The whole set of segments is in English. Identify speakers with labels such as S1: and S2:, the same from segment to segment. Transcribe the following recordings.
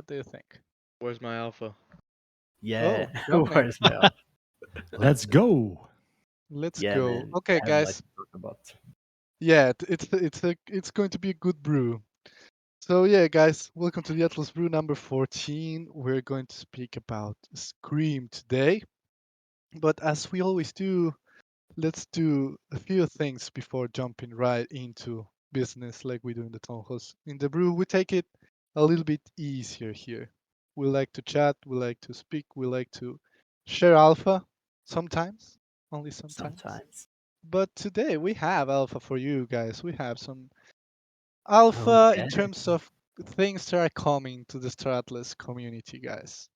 S1: What do you think?
S2: Where's my alpha?
S3: Yeah,
S1: Oh, coming.
S3: where's my elf?
S4: Let's go.
S1: Let's
S3: Yeah,
S1: go.
S3: man,
S1: Okay,
S3: I have much
S1: guys.
S3: to talk about.
S1: Yeah, it's going to be a good brew. So yeah, guys, welcome to the Atlas Brew number 14. We're going to speak about Scream today. But as we always do, let's do a few things before jumping right into business like we do in the town halls. In the brew, we take it a little bit easier here. We like to chat, we like to speak, we like to share alpha sometimes, only sometimes.
S3: Sometimes.
S1: But today we have alpha for you guys. We have some
S3: Oh
S1: alpha in
S3: yeah.
S1: terms of things that are coming to the Stratless community, guys.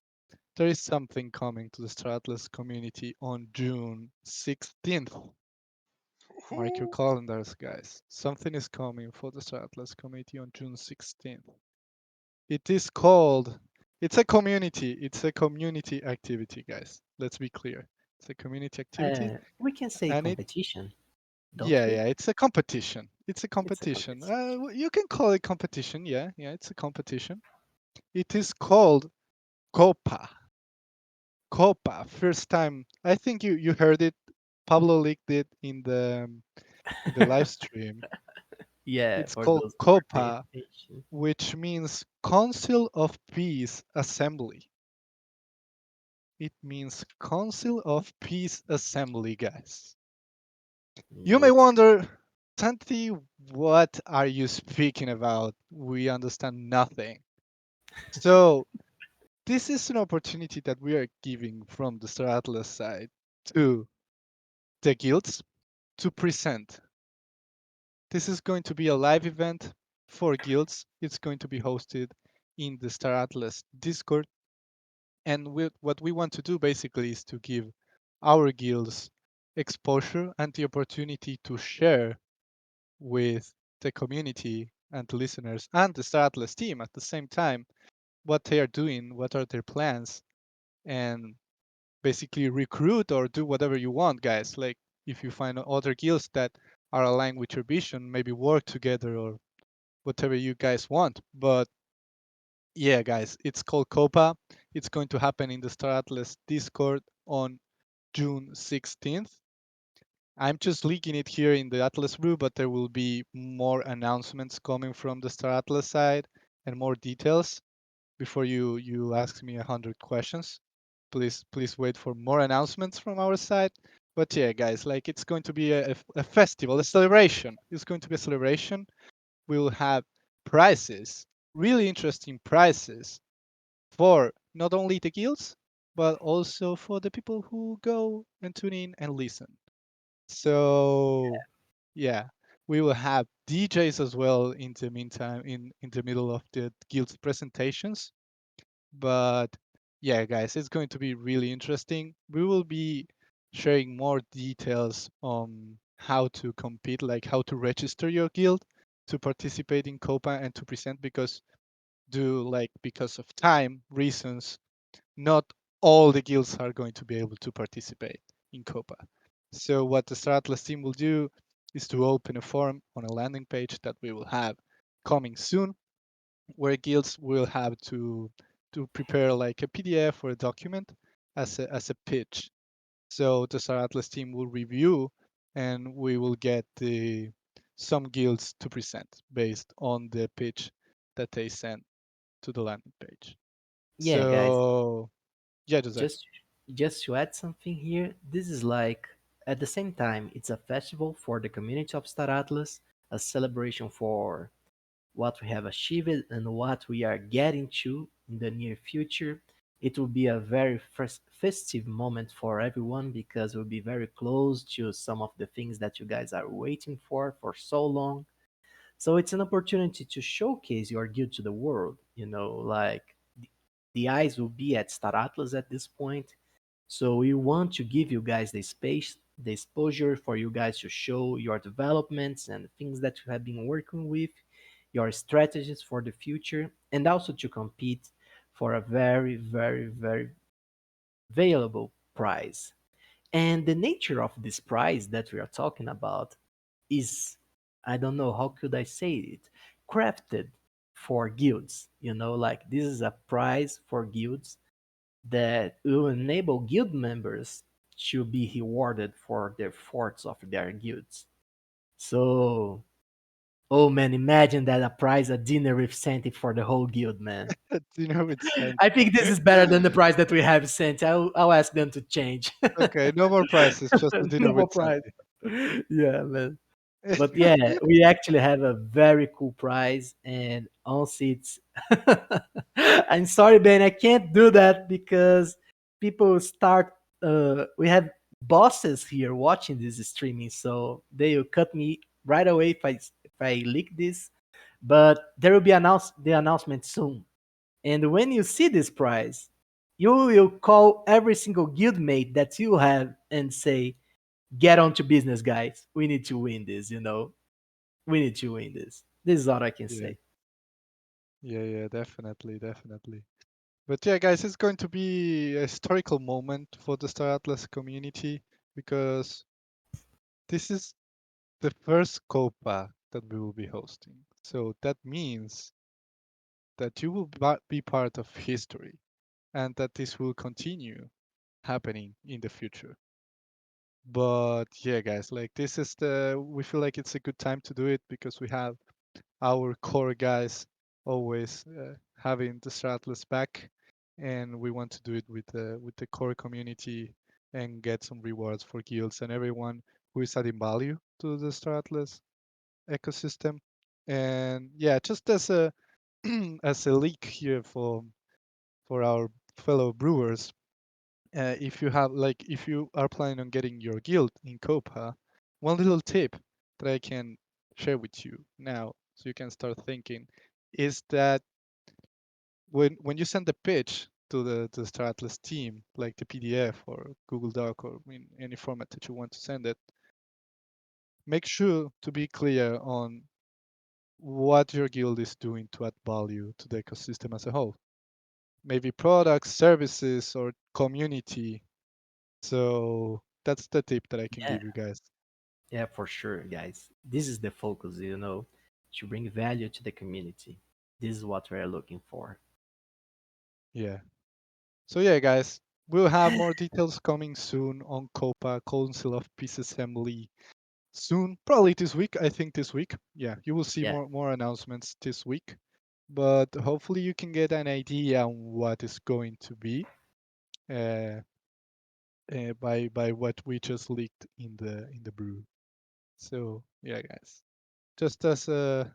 S1: There is something coming to the Stratless community on June 16th. Mark your calendars, guys. Something is coming for the Stratless community on June 16th. It is called, it's a community activity, guys. Let's be clear. It's a community activity,
S3: We can say
S1: and it,
S3: competition, don't
S1: yeah,
S3: we?
S1: yeah, it's a competition. It's a
S3: It's a
S1: competition.
S3: competition.
S1: You can call it competition. Yeah, yeah, it's a competition. It is called Copa. Copa. First time. I think you heard it. Pablo leaked it in the live stream.
S3: Yeah,
S1: It's
S3: for
S1: called
S3: those who are paying
S1: Copa,
S3: attention.
S1: which means Council of Peace Assembly. It means Council of Peace Assembly, guys. You may
S3: Looks
S1: wonder, Santi, what are you speaking about? We understand nothing. So, this is an opportunity that we are giving from the Star Atlas side to the guilds to present. This is going to be a live event for guilds. It's going to be hosted in the Star Atlas Discord. And what we want to do basically is to give our guilds exposure and the opportunity to share with the community and the listeners and the Star Atlas team at the same time what they are doing, what are their plans, and basically recruit or do whatever you want, guys. Like if you find other guilds that are aligned with your vision, maybe work together or whatever you guys want. But yeah, guys, it's called Copa. It's going to happen in the Star Atlas Discord on June 16th. I'm just leaking it here in the Atlas Brew, but there will be more announcements coming from the Star Atlas side and more details before you ask me 100 questions. Please wait for more announcements from our side. But yeah, guys, like it's going to be a festival, a celebration. It's going to be a celebration. We will have prizes, really interesting prizes for not only the guilds, but also for the people who go and tune in and listen. So yeah, we will have DJs as well in the meantime, in the middle of the guild presentations. But yeah, guys, it's going to be really interesting. We will be sharing more details on how to compete, like how to register your guild to participate in Copa and to present because of time reasons, not all the guilds are going to be able to participate in Copa. So what the Star Atlas team will do is to open a form on a landing page that we will have coming soon, where guilds will have to prepare like a PDF or a document as a pitch. So the Star Atlas team will review, and we will get the some guilds to present based on the pitch that they send to the landing page.
S3: yeah, guys.
S1: So yeah, Jose.
S3: Just just to add something here, this is like at the same time it's a festival for the community of Star Atlas, a celebration for what we have achieved and what we are getting to in the near future. It will be a very festive moment for everyone because we'll be very close to some of the things that you guys are waiting for so long. So it's an opportunity to showcase your guild to the world. Like the eyes will be at Star Atlas at this point. So we want to give you guys the space, the exposure for you guys to show your developments and things that you have been working with, your strategies for the future, and also to compete for a very, very, very valuable prize. And the nature of this prize that we are talking about is, I don't know how could I say it, crafted for guilds. Like this is a prize for guilds that will enable guild members to be rewarded for the efforts of their guilds. So, oh man, imagine that, a prize, a dinner with Santi for the whole guild, man.
S1: Dinner with
S3: I
S1: Santi.
S3: think this is better than the prize that we have, Santi. I'll ask them to change.
S1: Okay, no more prices, just a dinner
S3: No more
S1: with
S3: prize.
S1: Santi.
S3: Yeah, man. But yeah, we actually have a very cool prize, and honestly, it's. I'm sorry, Ben, I can't do that because people start. We have bosses here watching this streaming, so they will cut me right away if I leak this. But there will be the announcement soon, and when you see this prize, you will call every single guildmate that you have and say, "Get on to business, guys. We need to win this. We need to win this." This is all I can
S1: Yeah,
S3: say.
S1: yeah, yeah, definitely, definitely. But yeah, guys, it's going to be a historical moment for the Star Atlas community because this is the first Copa that we will be hosting. So that means that you will be part of history and that this will continue happening in the future. But yeah, guys, like we feel like it's a good time to do it because we have our core guys always having the Stratless back, and we want to do it with the core community and get some rewards for guilds and everyone who is adding value to the Stratless ecosystem. And yeah, just as a as a leak here for our fellow brewers, if you are planning on getting your guild in Copa, one little tip that I can share with you now, so you can start thinking, is that when you send the pitch to the Star Atlas team, like the PDF or Google Doc or in any format that you want to send it, make sure to be clear on what your guild is doing to add value to the ecosystem as a whole. Maybe products, services, or community. So that's the tip that I can
S3: Yeah,
S1: give you guys.
S3: yeah, for sure, guys. This is the focus, to bring value to the community. This is what we're looking for.
S1: Yeah. So yeah, guys, we'll have more details coming soon on Copa Council of Peace Assembly soon, probably this week. I think this week. Yeah, you will see
S3: Yeah,
S1: more announcements this week. But hopefully you can get an idea on what is going to be uh, by what we just leaked in the brew. So yeah, guys, just as a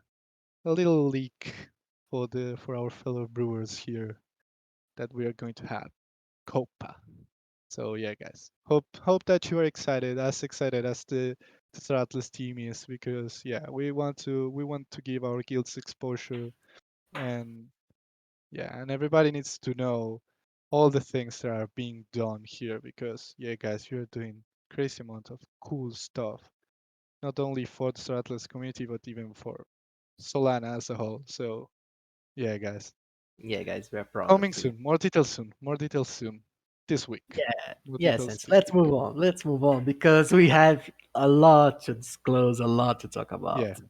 S1: little leak for our fellow brewers here that we are going to have Copa. So yeah, guys, hope that you are excited as the Star Atlas team is, because yeah, we want to give our guilds exposure, and yeah, and everybody needs to know all the things that are being done here, because yeah, guys, you're doing crazy amount of cool stuff, not only for the Star Atlas community but even for Solana as a whole. So yeah, guys,
S3: yeah, guys, we're proud of
S1: coming
S3: you.
S1: soon, more details soon, this week,
S3: Yeah,
S1: more
S3: yes,
S1: details
S3: and
S1: this
S3: let's
S1: week.
S3: move on. Let's move on because we have a lot to disclose, a lot to talk
S1: Yeah.
S3: about.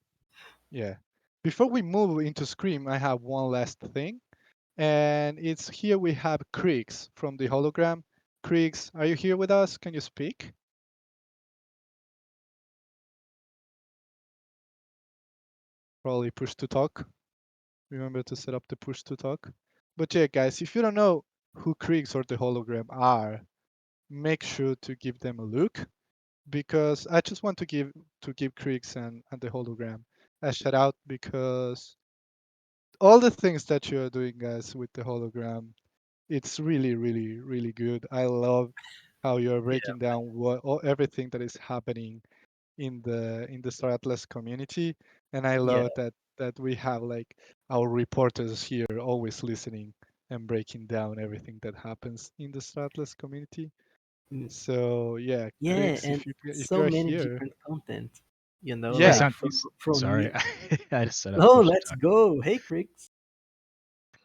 S1: Yeah. Before we move into Scream, I have one last thing. And it's here we have Kriegs from the hologram. Kriegs, are you here with us? Can you speak? Probably push to talk. Remember to set up the push to talk. But yeah, guys, if you don't know who Kriegs or the hologram are, make sure to give them a look, because I just want to give Kriegs and the hologram a shout out, because all the things that you're doing, guys, with the hologram, it's really, really, really good. I love how you're
S3: Yeah,
S1: breaking down everything that is happening in the Star Atlas community, and I
S3: yeah,
S1: love that we have like our reporters here always listening and breaking down everything that happens in the Star Atlas community.
S3: mm,
S1: So yeah,
S3: yeah,
S1: Kriegs,
S3: and
S1: if
S3: so
S1: you're
S3: many
S1: here,
S3: different content.
S4: Hey,
S1: yeah,
S3: Like from
S4: Santis.
S3: from
S4: Sorry,
S3: new.
S4: I just set up
S3: Oh,
S4: push to
S3: let's
S4: talk.
S3: go! Hey, Cricks.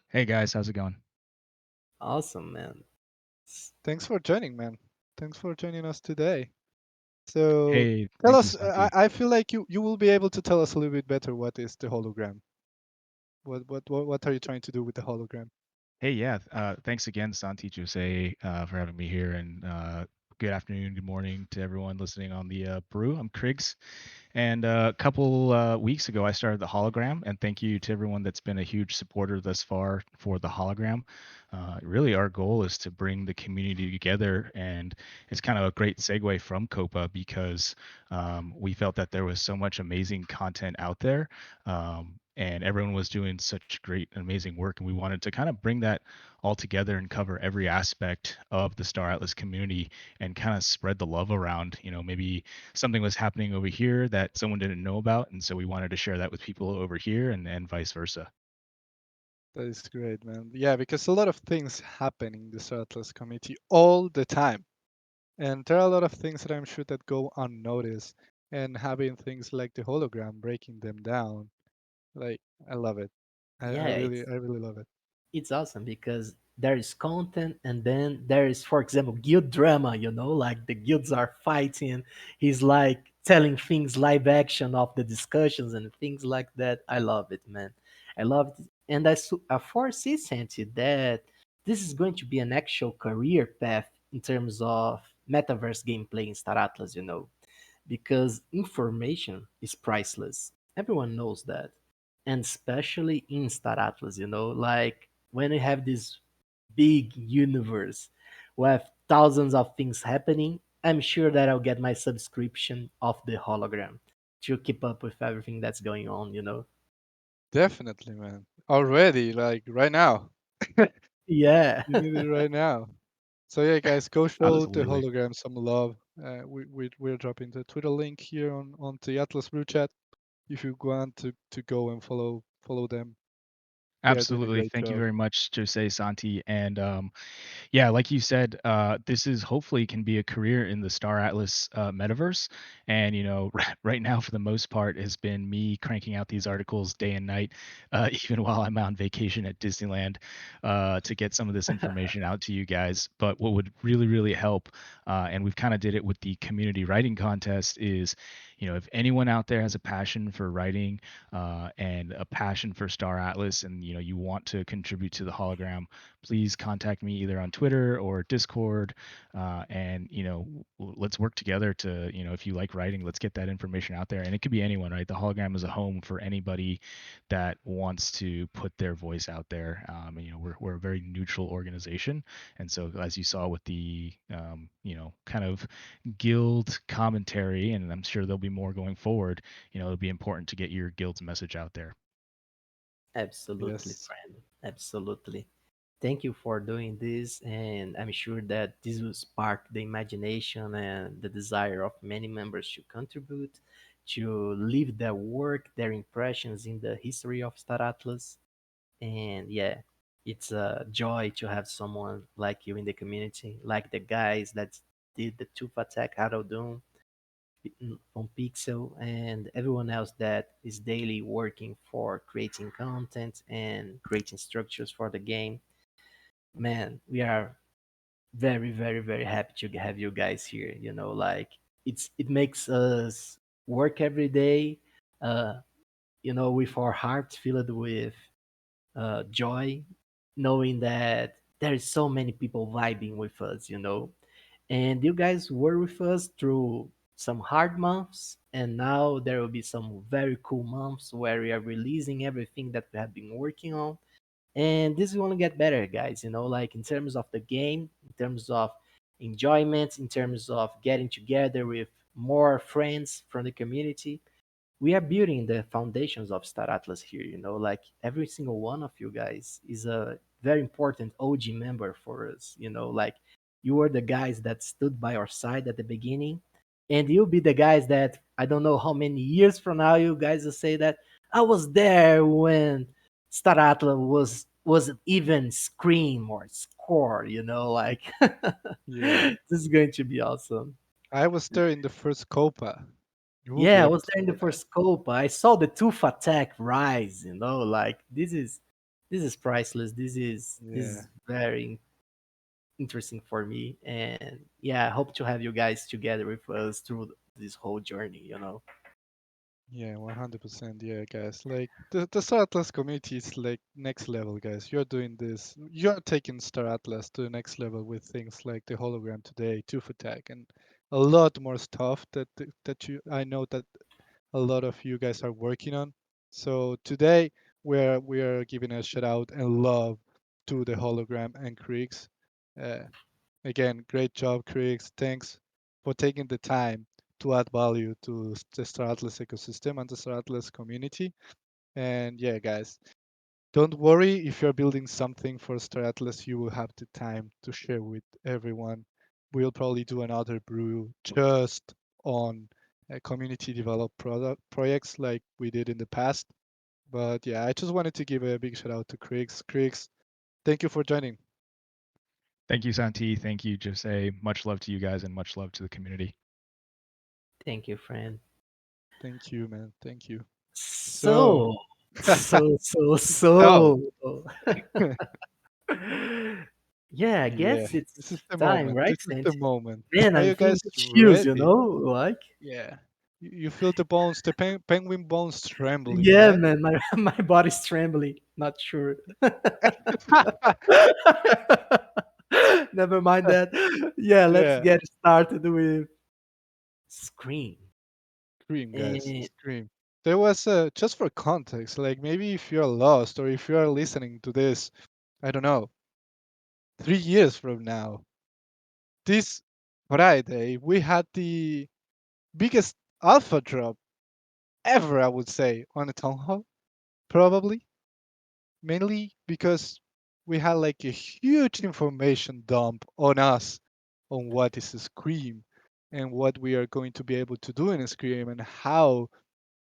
S4: Hey guys, how's it going?
S3: Awesome, man.
S1: thanks for joining, man. Thanks for joining us today. So
S4: Hey,
S1: tell
S4: thank you,
S1: us.
S4: Santi.
S1: I feel like you will be able to tell us a little bit better what is the hologram. What are you trying to do with the hologram?
S4: Hey, yeah. Thanks again, Santi Jose, for having me here, and good afternoon, good morning to everyone listening on the Brew. I'm Kriggs, and a couple weeks ago, I started the hologram, and thank you to everyone that's been a huge supporter thus far for the hologram. Really, our goal is to bring the community together, and it's kind of a great segue from Copa because we felt that there was so much amazing content out there. And everyone was doing such great and amazing work, and we wanted to kind of bring that all together and cover every aspect of the Star Atlas community and kind of spread the love around. Maybe something was happening over here that someone didn't know about, and so we wanted to share that with people over here, and vice versa.
S1: That is great, man. Yeah, because a lot of things happen in the Atlas community all the time. And there are a lot of things that I'm sure that go unnoticed. And having things like the hologram breaking them down, like I love it.
S3: Yeah,
S1: I really love it.
S3: it's awesome because there is content and then there is, for example, guild drama, like the guilds are fighting. He's like telling things live action of the discussions and things like that. I love it, man. I love it. And I foresee, Santi, that this is going to be an actual career path in terms of metaverse gameplay in Star Atlas, because information is priceless. Everyone knows that. And especially in Star Atlas, like when you have this big universe with thousands of things happening, I'm sure that I'll get my subscription of the hologram to keep up with everything that's going on.
S1: Definitely, man. Already, like right now.
S3: Yeah.
S1: You need it right now. So yeah, guys, go show the
S4: Absolutely.
S1: hologram some love. We're dropping the Twitter link here on the Atlas Brew chat. If you want to go and follow them, they are doing a
S4: Absolutely.
S1: great
S4: Thank you
S1: job.
S4: very much, Jose Santi. And yeah, like you said, this is hopefully can be a career in the Star Atlas metaverse. And right now, for the most part, has been me cranking out these articles day and night, even while I'm on vacation at Disneyland, to get some of this information out to you guys. But what would really, really help, and we've kind of did it with the community writing contest, is if anyone out there has a passion for writing and a passion for Star Atlas, and you want to contribute to the hologram, please contact me either on Twitter or Discord, and let's work together to if you like writing, let's get that information out there. And it could be anyone, right? The hologram is a home for anybody that wants to put their voice out there. And, we're a very neutral organization, and so as you saw with the kind of guild commentary, and I'm sure there'll be more going forward, it'll be important to get your guild's message out there.
S3: Absolutely,
S1: Yes,
S3: friend. Absolutely. Thank you for doing this, and I'm sure that this will spark the imagination and the desire of many members to contribute, to leave their work, their impressions in the history of Star Atlas. And yeah, it's a joy to have someone like you in the community, like the guys that did the Tooth Attack Auto Doom on Pixel, and everyone else that is daily working for creating content and creating structures for the game. Man, we are very, very, very happy to have you guys here. Like it makes us work every day, uh, with our hearts filled with joy, knowing that there is so many people vibing with us. And you guys were with us through some hard months, and now there will be some very cool months where we are releasing everything that we have been working on. And this is going to get better, guys, like in terms of the game, in terms of enjoyment, in terms of getting together with more friends from the community. We are building the foundations of Star Atlas here. Like every single one of you guys is a very important OG member for us. Like you were the guys that stood by our side at the beginning, and you'll be the guys that I don't know how many years from now you guys will say that I was there when Star Atlas wasn't even Scream or Score. Like
S1: yeah.
S3: this is going to be awesome.
S1: I was there in the first Copa. You will be
S3: Yeah, I
S1: able
S3: was
S1: to
S3: there in the
S1: say that.
S3: first scope. I saw the tooth attack rise. Like this is priceless. This is
S1: Yeah.
S3: very interesting for me. And yeah, I hope to have you guys together with us through this whole journey.
S1: Yeah, 100%. Yeah, guys. Like the Star Atlas community is like next level, guys. You're doing this. You're taking Star Atlas to the next level with things like the hologram today, Tooth Attack, and a lot more stuff that you I know that a lot of you guys are working on. So today we are giving a shout out and love to the hologram and Kriegs. Uh, Again, great job, Kriegs. Thanks for taking the time to add value to the Star Atlas ecosystem and the Star Atlas community. And yeah, guys, don't worry if you're building something for Star Atlas, you will have the time to share with everyone. We'll probably do another brew just on community developed product projects like we did in the past. But yeah, I just wanted to give a big shout out to Kriegs. Kriegs, thank you for joining.
S4: Thank you, Santi. Thank you, Jose. Much love to you guys and much love to the community.
S3: Thank you, friend.
S1: Thank you, man. Thank you. So,
S3: So,
S1: so,
S3: so. Yeah, I
S1: yeah,
S3: guess it's
S1: this is the
S3: time,
S1: moment.
S3: right,
S1: This is the
S3: Santi?
S1: moment.
S3: Man,
S1: Are
S3: I'm
S1: you
S3: feeling
S1: guys
S3: the chills,
S1: ready?
S3: like.
S1: Yeah. You feel the bones, the penguin bones trembling,
S3: Yeah,
S1: right?
S3: man, my my body's trembling. Not sure. Never mind that. Yeah, let's
S1: Yeah.
S3: get started with Scream.
S1: Scream, guys.
S3: And
S1: Scream. There was just for context, like maybe if you're lost or if you're listening to this, I don't know, 3 years from now, this Friday, we had the biggest alpha drop ever, I would say, on a town hall, probably. Mainly because we had like a huge information dump on us on what is a Scream and what we are going to be able to do in a Scream and how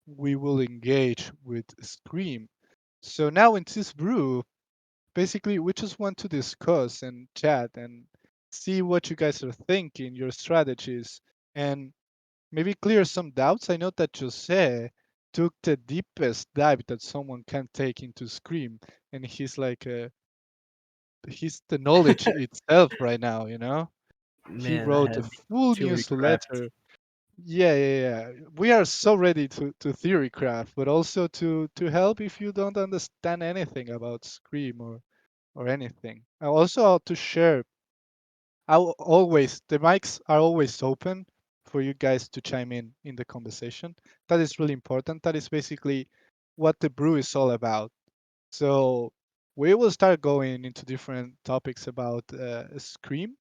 S1: we will engage with Scream. So now in this brew, basically we just want to discuss and chat and see what you guys are thinking, your strategies, and maybe clear some doubts. I know that Jose took the deepest dive that someone can take into Scream, and he's the knowledge itself right now. He
S3: man, I
S1: wrote a
S3: have been
S1: full
S3: theory crafting.
S1: newsletter. Yeah, yeah, yeah. We are so ready to theory craft, but also to help if you don't understand anything about Scream or anything. And also to share. The mics are always open for you guys to chime in the conversation. That is really important. That is basically what the brew is all about. So we will start going into different topics about Scream,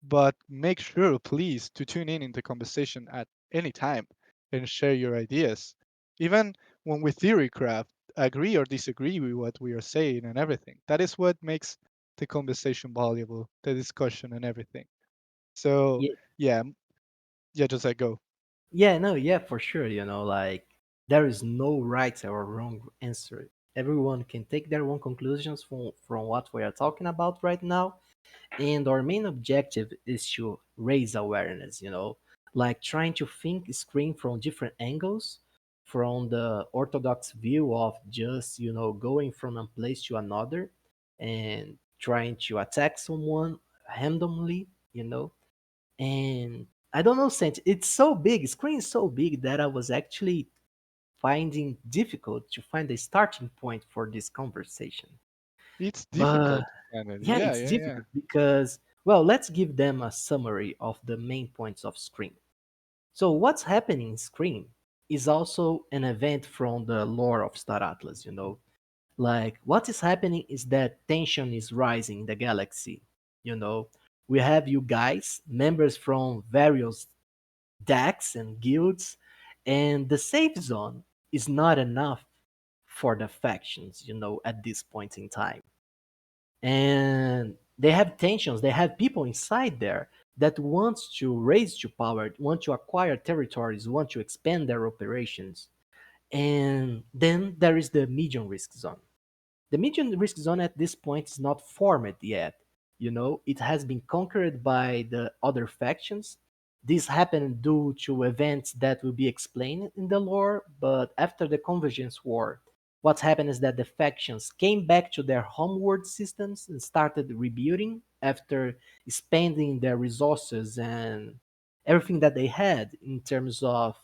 S1: but make sure, please, to tune in the conversation at any time and share your ideas. Even when we theory craft, agree or disagree with what we are saying and everything. That is what makes the conversation valuable, the discussion and everything. So
S3: Yeah,
S1: yeah, yeah, just like go.
S3: yeah, no, yeah, for sure. Like there is no right or wrong answer. Everyone can take their own conclusions from what we are talking about right now. And our main objective is to raise awareness, like trying to think screen from different angles, from the orthodox view of just, going from one place to another and trying to attack someone randomly, And I don't know, Sent, it's so big, screen is so big that I was actually finding difficult to find a starting point for this conversation.
S1: It's
S3: But
S1: difficult to find it.
S3: yeah,
S1: Yeah,
S3: it's
S1: yeah, yeah.
S3: difficult because, well, let's give them a summary of the main points of Scream. So, what's happening in Scream is also an event from the lore of Star Atlas, Like, what is happening is that tension is rising in the galaxy, you know? We have you guys, members from various decks and guilds, and the safe zone is not enough for the factions, at this point in time, and they have tensions, they have people inside there that want to raise to power, want to acquire territories, want to expand their operations. And then there is the medium risk zone. The medium risk zone at this point is not formed yet. It has been conquered by the other factions. This happened due to events that will be explained in the lore, but after the Convergence War, what happened is that the factions came back to their homeworld systems and started rebuilding after spending their resources and everything that they had in terms of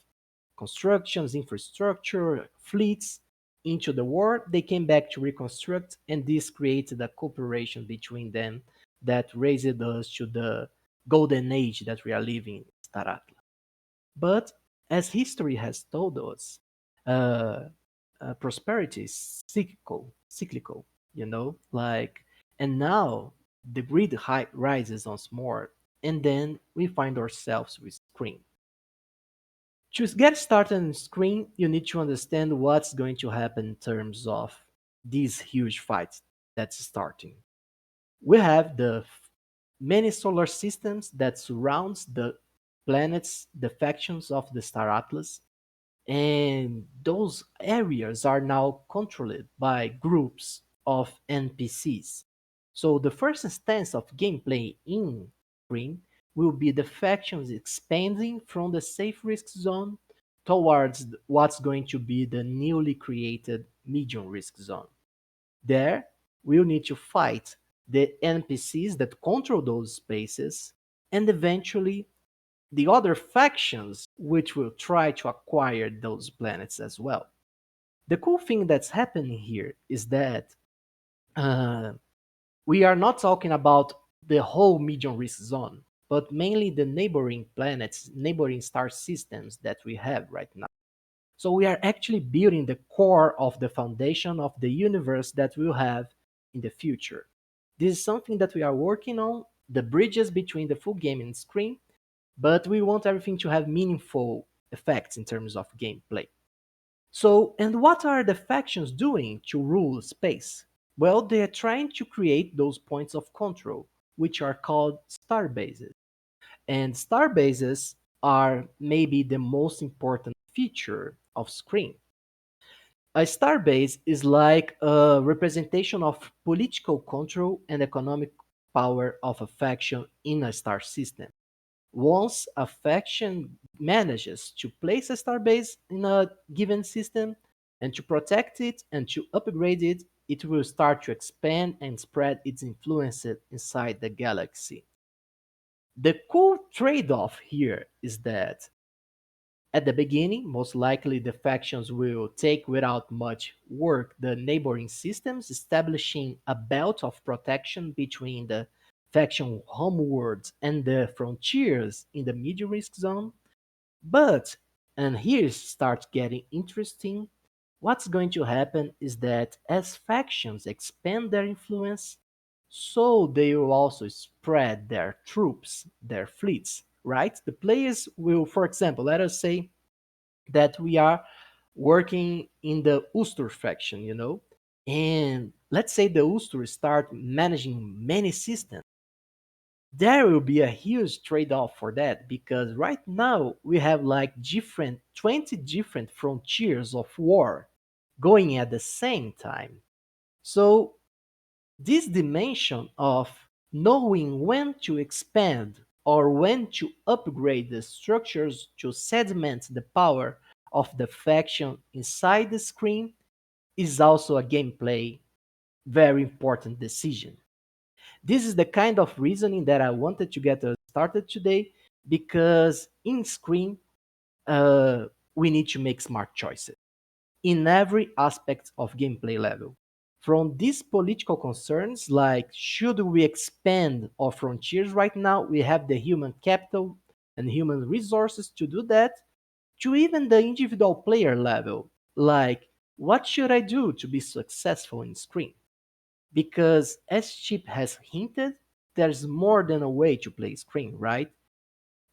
S3: constructions, infrastructure, fleets into the war. They came back to reconstruct, and this created a cooperation between them that raised us to the golden age that we are living in Star Atlas. But as history has told us, uh, prosperity is cyclical, like, and now the greed rises once more, and then we find ourselves with Scream. To get started on Scream, you need to understand what's going to happen in terms of these huge fights that's starting. We have the many solar systems that surrounds the planets, the factions of the Star Atlas, and those areas are now controlled by groups of NPCs. So the first instance of gameplay in Green will be the factions expanding from the safe risk zone towards what's going to be the newly created medium risk zone. There, we'll need to fight the NPCs that control those spaces, and eventually the other factions which will try to acquire those planets as well. The cool thing that's happening here is that uh, we are not talking about the whole medium risk zone, but mainly the neighboring planets, neighboring star systems that we have right now. So we are actually building the core of the foundation of the universe that we'll have in the future. This is something that we are working on, the bridges between the full game and screen, but we want everything to have meaningful effects in terms of gameplay. So, and what are the factions doing to rule space? Well, they are trying to create those points of control, which are called star bases. And star bases are maybe the most important feature of Scream. A star base is like a representation of political control and economic power of a faction in a star system. Once a faction manages to place a starbase in a given system and to protect it and to upgrade it, it will start to expand and spread its influence inside the galaxy. The cool trade off here is that at the beginning, most likely the factions will take without much work the neighboring systems, establishing a belt of protection between the faction homeworlds and the frontiers in the medium risk zone. But, and here it starts getting interesting, what's going to happen is that as factions expand their influence, so they will also spread their troops, their fleets, right? The players will, for example, let us say that we are working in the Ustur faction, and let's say the Ustur start managing many systems. There will be a huge trade-off for that because right now we have like 20 different frontiers of war going at the same time. So this dimension of knowing when to expand or when to upgrade the structures to sediment the power of the faction inside the screen is also a gameplay very important decision. This is the kind of reasoning that I wanted to get us started today because in Scream, we need to make smart choices in every aspect of gameplay level. From these political concerns, like should we expand our frontiers right now? We have the human capital and human resources to do that, to even the individual player level, like what should I do to be successful in Scream? Because as Chip has hinted, there's more than a way to play Scream, right?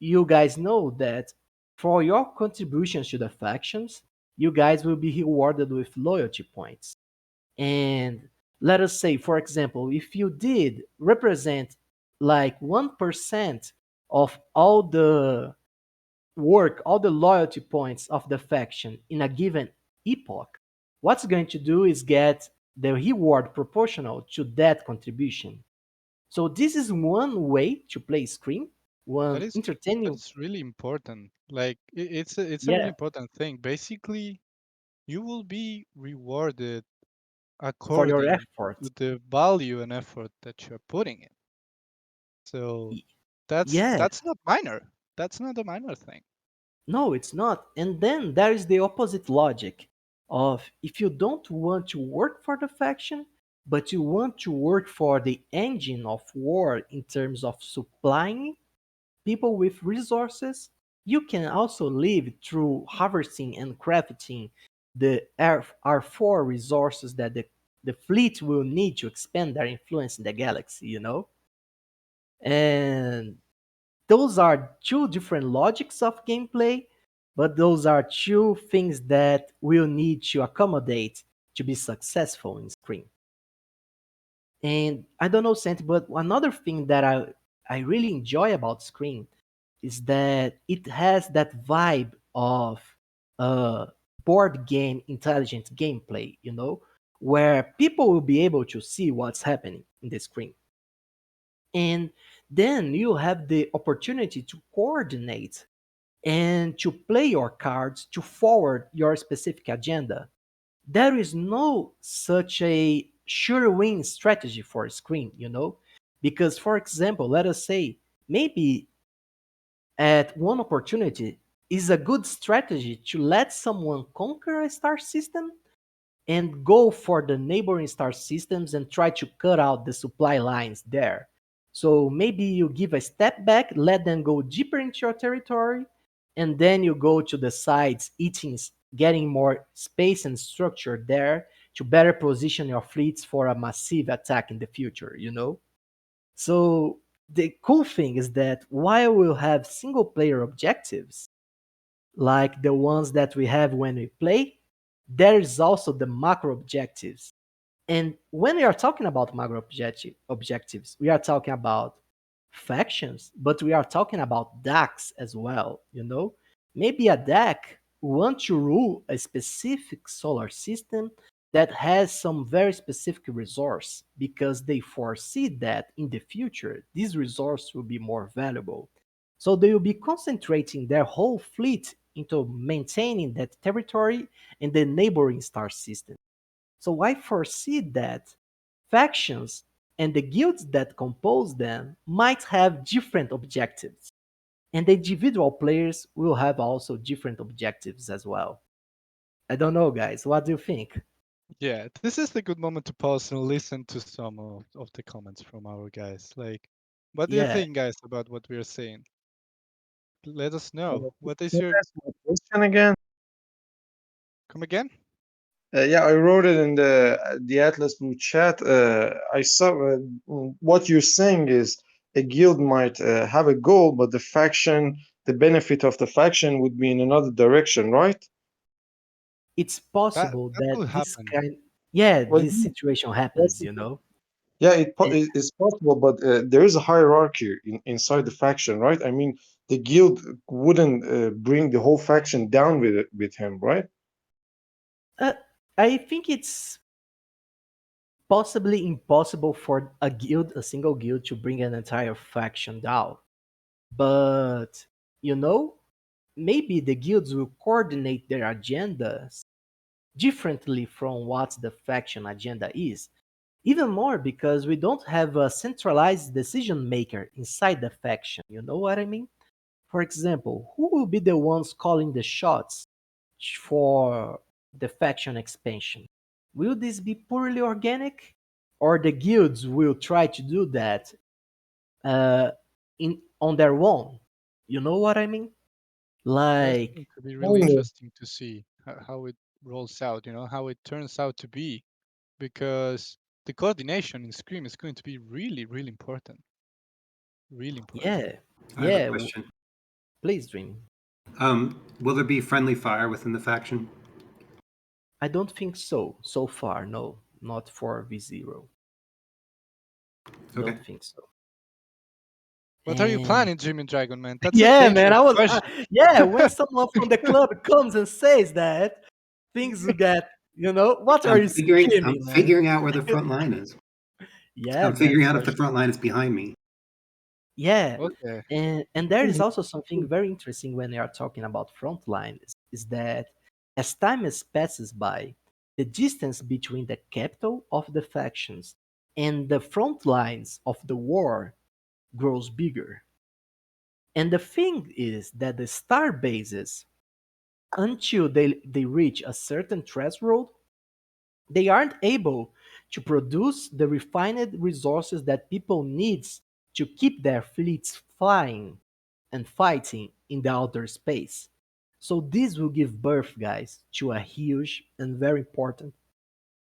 S3: You guys know that for your contributions to the factions, you guys will be rewarded with loyalty points. And let us say, for example, if you did represent like 1% of all the work, all the loyalty points of the faction in a given epoch, what's going to do is get the reward proportional to that contribution. So this is one way to play Scream,
S1: That
S3: one
S1: is that
S3: entertaining,
S1: is really important. Like it's a really
S3: yeah,
S1: important thing. Basically, you will be rewarded
S3: for your
S1: according to
S3: effort.
S1: the value and effort that you're putting in. So
S3: Y-
S1: that's
S3: Yeah,
S1: that's not minor. That's not a minor thing.
S3: No, it's not. And then there is the opposite logic of if you don't want to work for the faction, but you want to work for the engine of war in terms of supplying people with resources, you can also live through harvesting and crafting the R4 resources that the fleet will need to expand their influence in the galaxy, you know? And those are two different logics of gameplay, but those are two things that we'll need to accommodate to be successful in Scream. And I don't know, Santi, but another thing that I really enjoy about Scream is that it has that vibe of uh, board game intelligent gameplay, you know, where people will be able to see what's happening in the screen. And then you have the opportunity to coordinate and to play your cards to forward your specific agenda. There is no such a sure win strategy for a screen, you know? Because, for example, let us say maybe at one opportunity is a good strategy to let someone conquer a star system and go for the neighboring star systems and try to cut out the supply lines there. So maybe you give a step back, let them go deeper into your territory, and then you go to the sides, getting more space and structure there to better position your fleets for a massive attack in the future, you know? So the cool thing is that while we'll have single player objectives, like the ones that we have when we play, there is also the macro objectives. And when we are talking about objectives, we are talking about factions, but we are talking about decks as well. You know, maybe a deck want to rule a specific solar system that has some very specific resource because they foresee that in the future this resource will be more valuable. So they will be concentrating their whole fleet into maintaining that territory and the neighboring star system. So I foresee that factions and the guilds that compose them might have different objectives, and the individual players will have also different objectives as well. I don't know, guys. What do you think?
S1: Yeah, this is the good moment to pause and listen to some of the comments from our guys. Like, what do you
S3: Yeah,
S1: think, guys, about what we are saying? Let us know.
S2: Can
S1: What is
S2: you
S1: your
S2: ask my question again?
S1: come again?
S2: Yeah, I wrote it in the Atlas Blue chat. I saw what you're saying is a guild might have a goal, but the benefit of the faction would be in another direction, right?
S3: it's
S1: That
S3: possible
S1: that
S3: that
S1: could happen.
S3: yeah,
S2: Well,
S3: this
S2: yeah,
S3: situation
S2: that's
S3: happens,
S2: the
S3: you
S2: thing.
S3: know?
S2: Yeah,
S3: Eh,
S2: it's possible, but there is a hierarchy inside the faction, right? I mean, the guild wouldn't bring the whole faction down with him, right?
S3: Uh, I think it's possibly impossible for a single guild, to bring an entire faction down. But, you know, maybe the guilds will coordinate their agendas differently from what the faction agenda is. Even more because we don't have a centralized decision maker inside the faction. You know what I mean? For example, who will be the ones calling the shots for the faction expansion? Will this be purely organic? Or the guilds will try to do that uh, on their own? You know what I mean?
S1: That's
S3: Like,
S1: going to be really
S2: Kind of.
S1: interesting to see how it rolls out, how it turns out to be, because the coordination in Scream is going to be really, really important. Really important.
S3: yeah,
S5: I have a
S3: yeah,
S5: question.
S3: please dream.
S5: Will there be friendly fire within the faction?
S3: I don't think so. So far, no, not for V0.
S5: Okay.
S3: Don't think so.
S1: What are you
S3: And
S1: planning, Jimmy Dragon Man? That's a
S3: yeah, man,
S1: dangerous question.
S3: yeah, when someone from the club comes and says that, things will get, what are you
S5: I'm
S3: scheming, man?
S5: figuring out where the front line is.
S3: Yeah,
S5: I'm
S3: man,
S5: figuring out
S3: for
S5: if the front line is behind me.
S3: yeah,
S1: Okay.
S3: and there is also something very interesting when we are talking about frontline is that as time passes by, the distance between the capital of the factions and the front lines of the war grows bigger. And the thing is that the star bases, until they reach a certain threshold, they aren't able to produce the refined resources that people needs to keep their fleets flying and fighting in the outer space. So this will give birth, guys, to a huge and very important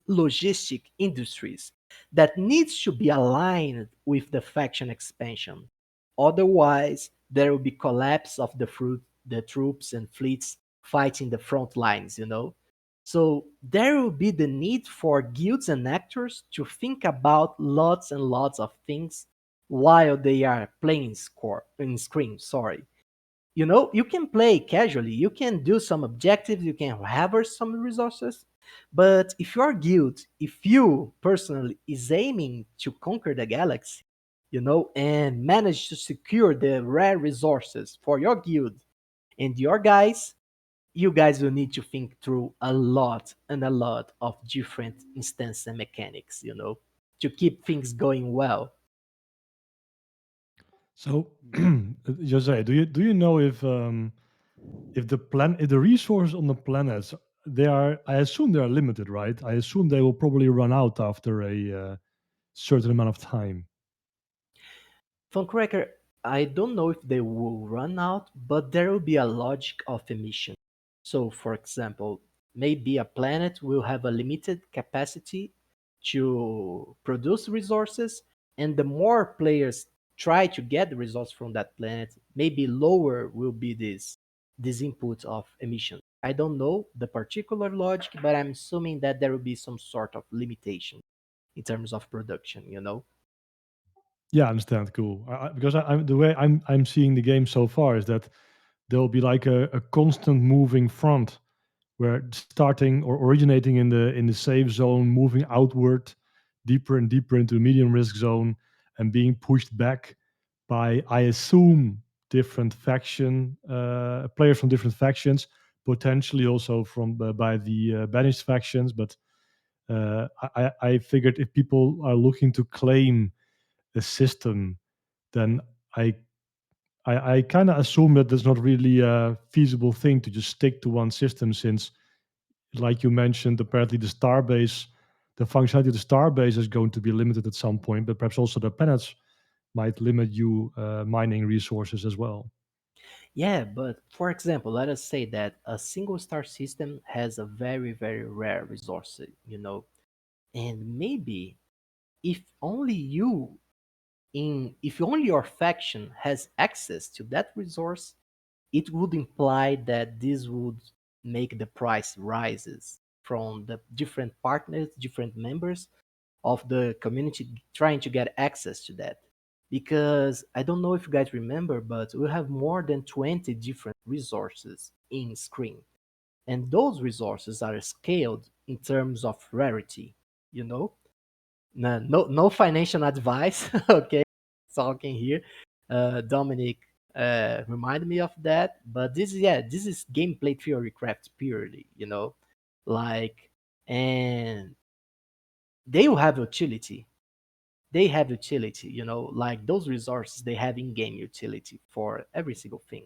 S3: logistic industries that needs to be aligned with the faction expansion. Otherwise, there will be collapse of the troops and fleets fighting the front lines, you know. So there will be the need for guilds and actors to think about lots and lots of things while they are playing in screen, sorry. You know, you can play casually, you can do some objectives, you can harvest some resources, but if your guild, if you personally is aiming to conquer the galaxy, you know, and manage to secure the rare resources for your guild and your guys, you guys will need to think through a lot and a lot of different instances and mechanics, you know, to keep things going well.
S6: So,
S1: Yeah.
S6: Jose, do you know if the resources on the planets, they are, I assume they are limited, right? I assume they will probably run out after a certain amount of time.
S3: Funcracker, I don't know if they will run out, but there will be a logic of emission. So, for example, maybe a planet will have a limited capacity to produce resources, and the more players try to get the resource from that planet, maybe lower will be this input of emission. I don't know the particular logic, but I'm assuming that there will be some sort of limitation in terms of production, you know?
S6: Yeah, I understand. Cool. Because I'm the way I'm seeing the game so far is that there'll be like a constant moving front where starting or originating in the safe zone, moving outward, deeper and deeper into the medium risk zone, and being pushed back by, I assume, different faction players from different factions, potentially also from by the banished factions. But I figured if people are looking to claim a system, then I I kind of assume that there's not really a feasible thing to just stick to one system, since, like you mentioned, apparently the functionality of the starbase is going to be limited at some point, but perhaps also the planets might limit you mining resources as well.
S3: Yeah, but for example, let us say that a single star system has a very, very rare resource, you know, and maybe if only you if only your faction has access to that resource, it would imply that this would make the price rises from the different partners, different members of the community trying to get access to that. Because I don't know if you guys remember, but we have more than 20 different resources in screen. And those resources are scaled in terms of rarity, you know? No financial advice, okay? Talking here. Dominic reminded me of that, but this is gameplay theory craft purely, you know? Like, and they will have utility, you know, like those resources, they have in-game utility for every single thing.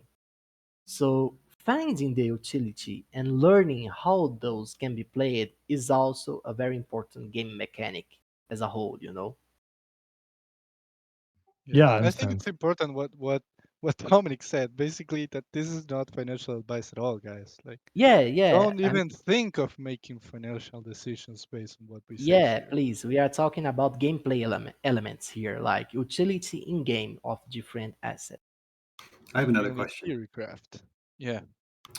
S3: So finding the utility and learning how those can be played is also a very important game mechanic as a whole, you know.
S1: Yeah,
S6: Yeah, I
S1: I think
S6: understand.
S1: it's important what Dominic said. Basically, that this is not financial advice at all, guys. Like,
S3: Yeah,
S1: don't even think of making financial decisions based on what we say
S3: yeah,
S1: here.
S3: please, we are talking about gameplay elements here, like utility in game of different assets.
S5: I have
S1: And
S5: another
S1: mainly
S5: question.
S1: theory craft. Yeah, yeah,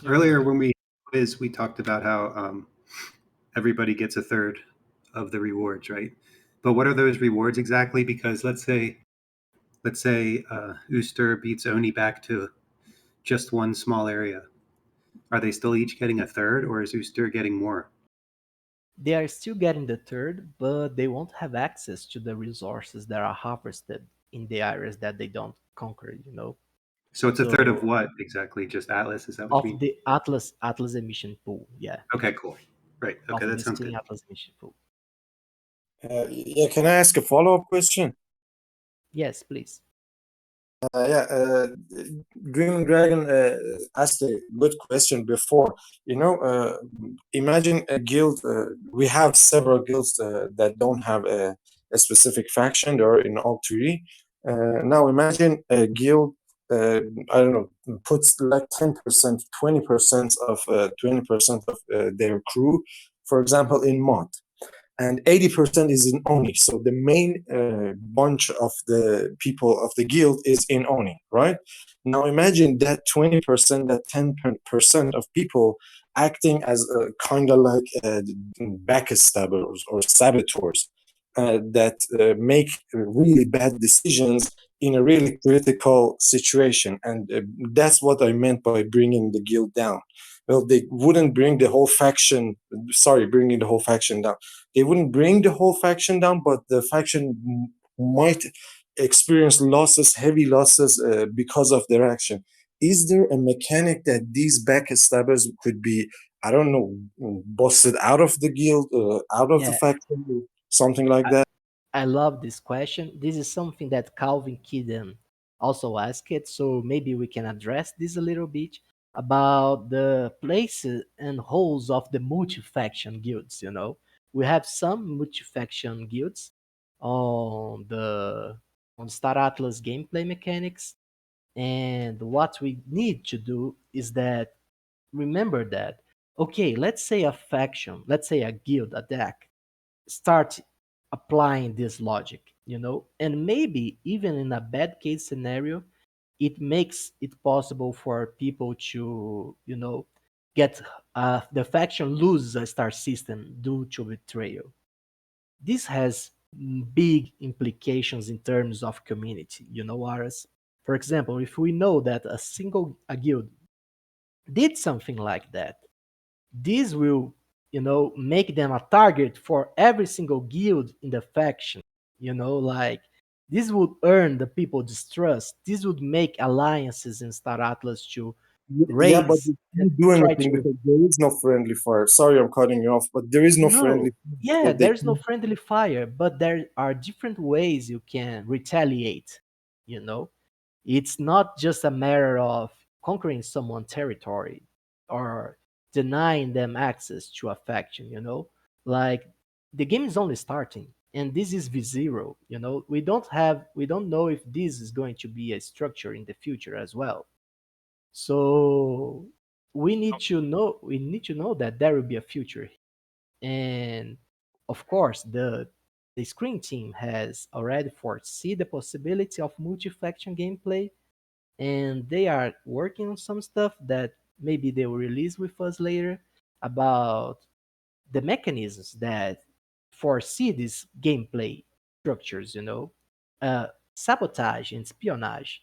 S1: go
S5: Earlier,
S1: ahead.
S5: when we quiz, we talked about how everybody gets a third of the rewards, right? But what are those rewards exactly? Because let's say Uster beats Oni back to just one small area. Are they still each getting a third, or is Uster getting more?
S3: They are still getting the third, but they won't have access to the resources that are harvested in the areas that they don't conquer, you know.
S5: So it's a third of
S3: So
S5: what exactly? Just Atlas? Is that what you
S3: of
S5: mean?
S3: the Atlas emission pool, yeah,
S5: Okay, cool. Right. Okay,
S3: of
S5: that
S3: the
S5: sounds
S3: stealing
S5: good.
S3: Atlas emission pool.
S2: Yeah, can I ask a follow-up question?
S3: Yes, please.
S2: Yeah, Dreaming Dragon asked a good question before. Imagine a guild. We have several guilds that don't have a specific faction. They're in all three. Now imagine a guild. I don't know. Puts like 10%, 20% of 20% of their crew, for example, in mod, and 80% is in Oni. So the main bunch of the people of the guild is in Oni, right? Now imagine that 20%, that 10% of people acting as kind of like backstabbers or saboteurs that make really bad decisions in a really critical situation. And that's what I meant by bringing the guild down. Well, they wouldn't bring the whole faction, sorry, bringing the whole faction down, they wouldn't bring the whole faction down, but the faction might experience losses, heavy losses because of their action. Is there a mechanic that these backstabbers could be, I don't know, busted out of the guild, out of the
S3: Yeah,
S2: faction, something like
S3: I,
S2: that?
S3: I love this question. This is something that Calvin Kidden also asked it, so maybe we can address this a little bit about the places and holes of the multi-faction guilds. We have some multi-faction guilds on the Star Atlas gameplay mechanics, and what we need to do is that remember that, okay, let's say a faction, let's say a guild, a deck start applying this logic, and maybe even in a bad case scenario, it makes it possible for people to, get the faction loses a star system due to betrayal. This has big implications in terms of community, Aras. For example, if we know that a guild did something like that, this will, make them a target for every single guild in the faction. Like this would earn the people distrust. This would make alliances in Star Atlas to
S2: Yeah, but
S3: raise
S2: you
S3: and
S2: can't do
S3: try
S2: anything
S3: to,
S2: because there is no friendly fire. Sorry, I'm cutting you off, but there is no friendly
S3: no,
S2: fire,
S3: yeah,
S2: so they
S3: there's no
S2: can't.
S3: friendly fire, but there are different ways you can retaliate. You know, it's not just a matter of conquering someone's territory or denying them access to a faction. Like the game is only starting and this is V0. We don't know if this is going to be a structure in the future as well. So we need to know that there will be a future. And of course, the screen team has already foreseen the possibility of multi-faction gameplay, and they are working on some stuff that maybe they will release with us later about the mechanisms that foresee these gameplay structures. Uh, Sabotage and espionage,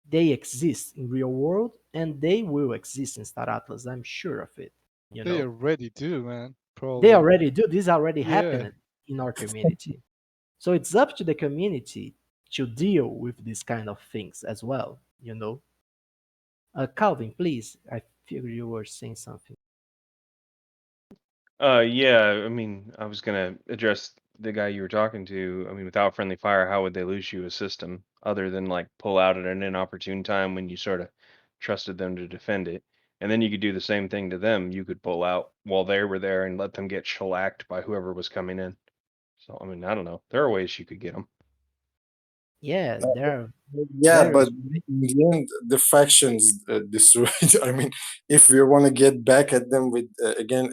S3: they exist in real world and they will exist in Star Atlas. I'm sure of it. You
S1: They
S3: know,
S1: already do, man.
S3: they
S1: Probably.
S3: already do. This already
S1: Yeah.
S3: happened in our community. So it's up to the community to deal with these kind of things as well. Calvin, please. I figure you were saying something.
S7: Yeah, I mean, I was gonna address the guy you were talking to. I mean, without friendly fire, how would they lose you a system other than like pull out at an inopportune time when you sort of trusted them to defend it? And then you could do the same thing to them. You could pull out while they were there and let them get shellacked by whoever was coming in. So, I mean, I don't know. There are ways you could get them.
S3: Yeah, there are
S2: Yeah, but
S3: various.
S2: in the end, the factions destroyed. I mean, if we want to get back at them with again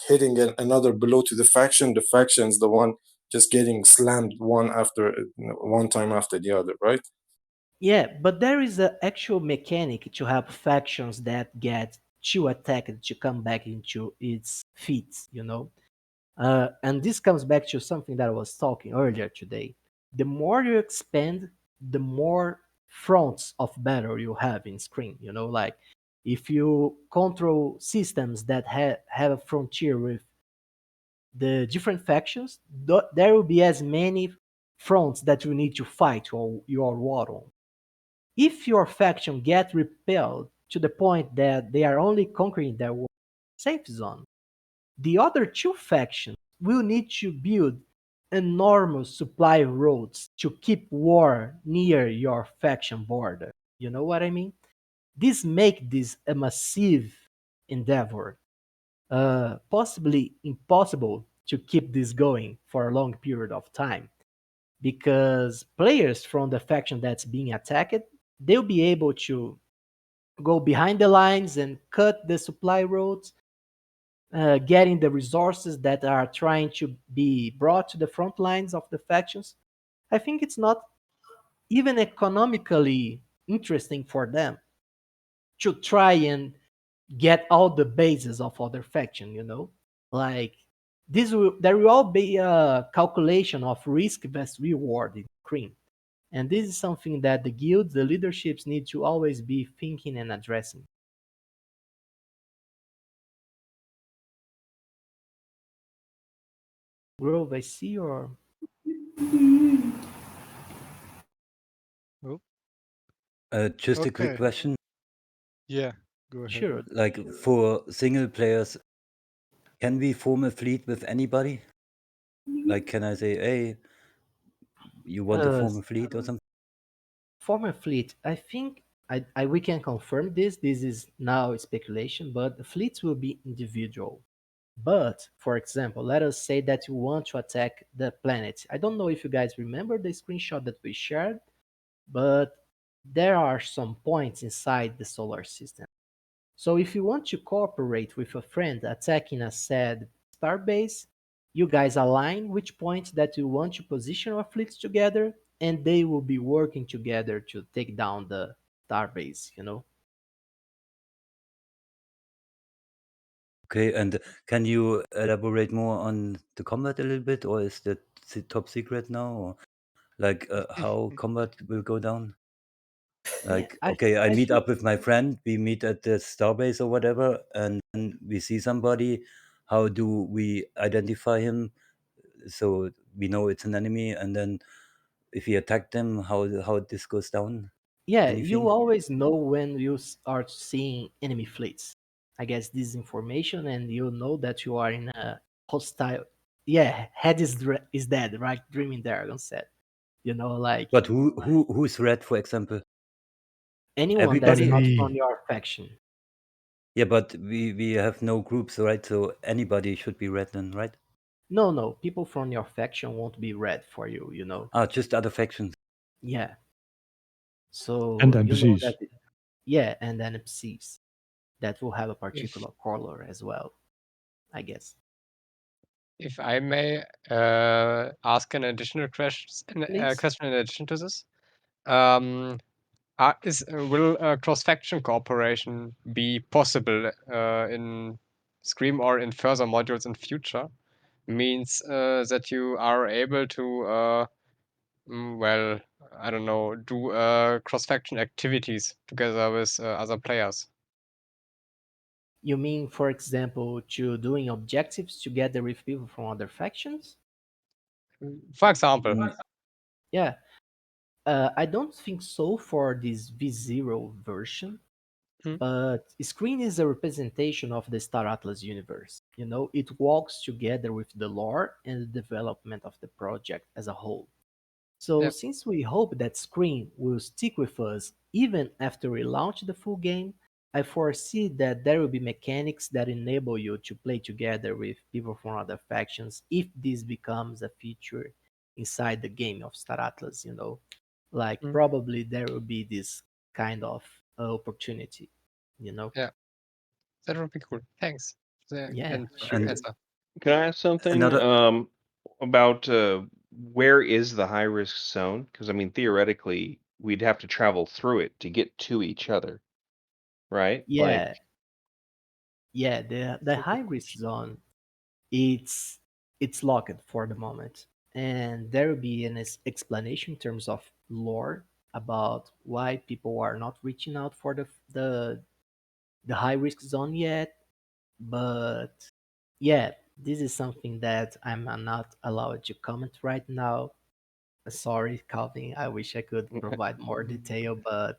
S2: hitting another blow to the faction's the one just getting slammed one after one time after the other, right?
S3: Yeah, but there is an actual mechanic to help factions that get too attacked to come back into its feet. And this comes back to something that I was talking earlier today. The more you expand, the more fronts of battle you have in screen. Like if you control systems that have a frontier with the different factions, there will be as many fronts that you need to fight or your war on. If your faction get repelled to the point that they are only conquering their safe zone, the other two factions will need to build enormous supply routes to keep war near your faction border. You know what I mean? This make this a massive endeavor, possibly impossible to keep this going for a long period of time, because players from the faction that's being attacked, they'll be able to go behind the lines and cut the supply roads, getting the resources that are trying to be brought to the front lines of the factions. I think it's not even economically interesting for them to try and get all the bases of other faction, you know? Like there will all be a calculation of risk versus reward in screen. And this is something that the guilds, the leaderships need to always be thinking and addressing. Grove, I see your
S1: Oh,
S8: Just a quick
S1: okay.
S8: question.
S1: Yeah, go ahead.
S3: sure.
S8: Like for single players, can we form a fleet with anybody? Like, can I say, hey, you want to
S3: Uh,
S8: form a fleet or something?
S3: Former fleet, I think we can confirm this. This is now speculation, but the fleets will be individual. But, for example, let us say that you want to attack the planet. I don't know if you guys remember the screenshot that we shared, but there are some points inside the solar system. So if you want to cooperate with a friend attacking a said starbase, you guys align which points that you want to position your fleets together, and they will be working together to take down the starbase, you know?
S8: Okay, and can you elaborate more on the combat a little bit, or is that top secret now? Or like how combat will go down?
S3: Yeah,
S8: Like, okay, I meet up with my friend, we meet at the starbase or whatever, and then we see somebody. How do we identify him so we know it's an enemy? And then if we attack them, how this goes down?
S3: yeah, you
S8: Anything?
S3: always know when you are seeing enemy fleets. I guess this information, and you know that you are in a hostile. Yeah, head is dead, right? Dreaming Dragon said. You know, like
S8: But who's red, for example?
S3: anyone that's
S8: Everybody?
S3: not from
S6: Enemy.
S3: your faction.
S8: Yeah, but we have no groups, right? So anybody should be red then, right?
S3: No, no, people from your faction won't be red for you, you know.
S8: Ah, just other factions.
S3: Yeah.
S6: And
S3: So you know
S6: NPCs.
S3: that yeah, and NPCs that will have a
S9: If
S3: particular color as well, I guess.
S9: if I may ask an additional
S3: Please.
S9: question in addition to this, um, will cross-faction cooperation be possible in Scream or in further modules in future? Means that you are able to, well, I don't know, do cross-faction activities together with other players.
S3: You mean, for example, to doing objectives together with people from other factions?
S9: For example,
S8: Mm,
S3: Yeah. I don't think so for this V0 version.
S9: hmm,
S3: But Screen is a representation of the Star Atlas universe. You know, it walks together with the lore and the development of the project as a whole. So,
S9: yeah,
S3: since we hope that Screen will stick with us even after we launch the full game, I foresee that there will be mechanics that enable you to play together with people from other factions if this becomes a feature inside the game of Star Atlas, you know. Like,
S9: hmm,
S3: probably there will be this kind of opportunity, you know.
S9: yeah, that would be cool. Thanks for the
S3: Yeah,
S8: and
S3: sure.
S9: answer.
S7: Can I ask something
S8: another,
S7: about where is the high risk zone? Because I mean, theoretically, we'd have to travel through it to get to each other, right? Like,
S3: Yeah, yeah. The
S1: That's a
S3: high
S1: good
S3: risk
S1: question.
S3: zone, it's it's locked for the moment, and there will be an explanation in terms of lore about why people are not reaching out for the high risk zone yet. But yeah, this is something that I'm not allowed to comment right now. Sorry, Calvin. I wish I could provide more detail,
S7: well,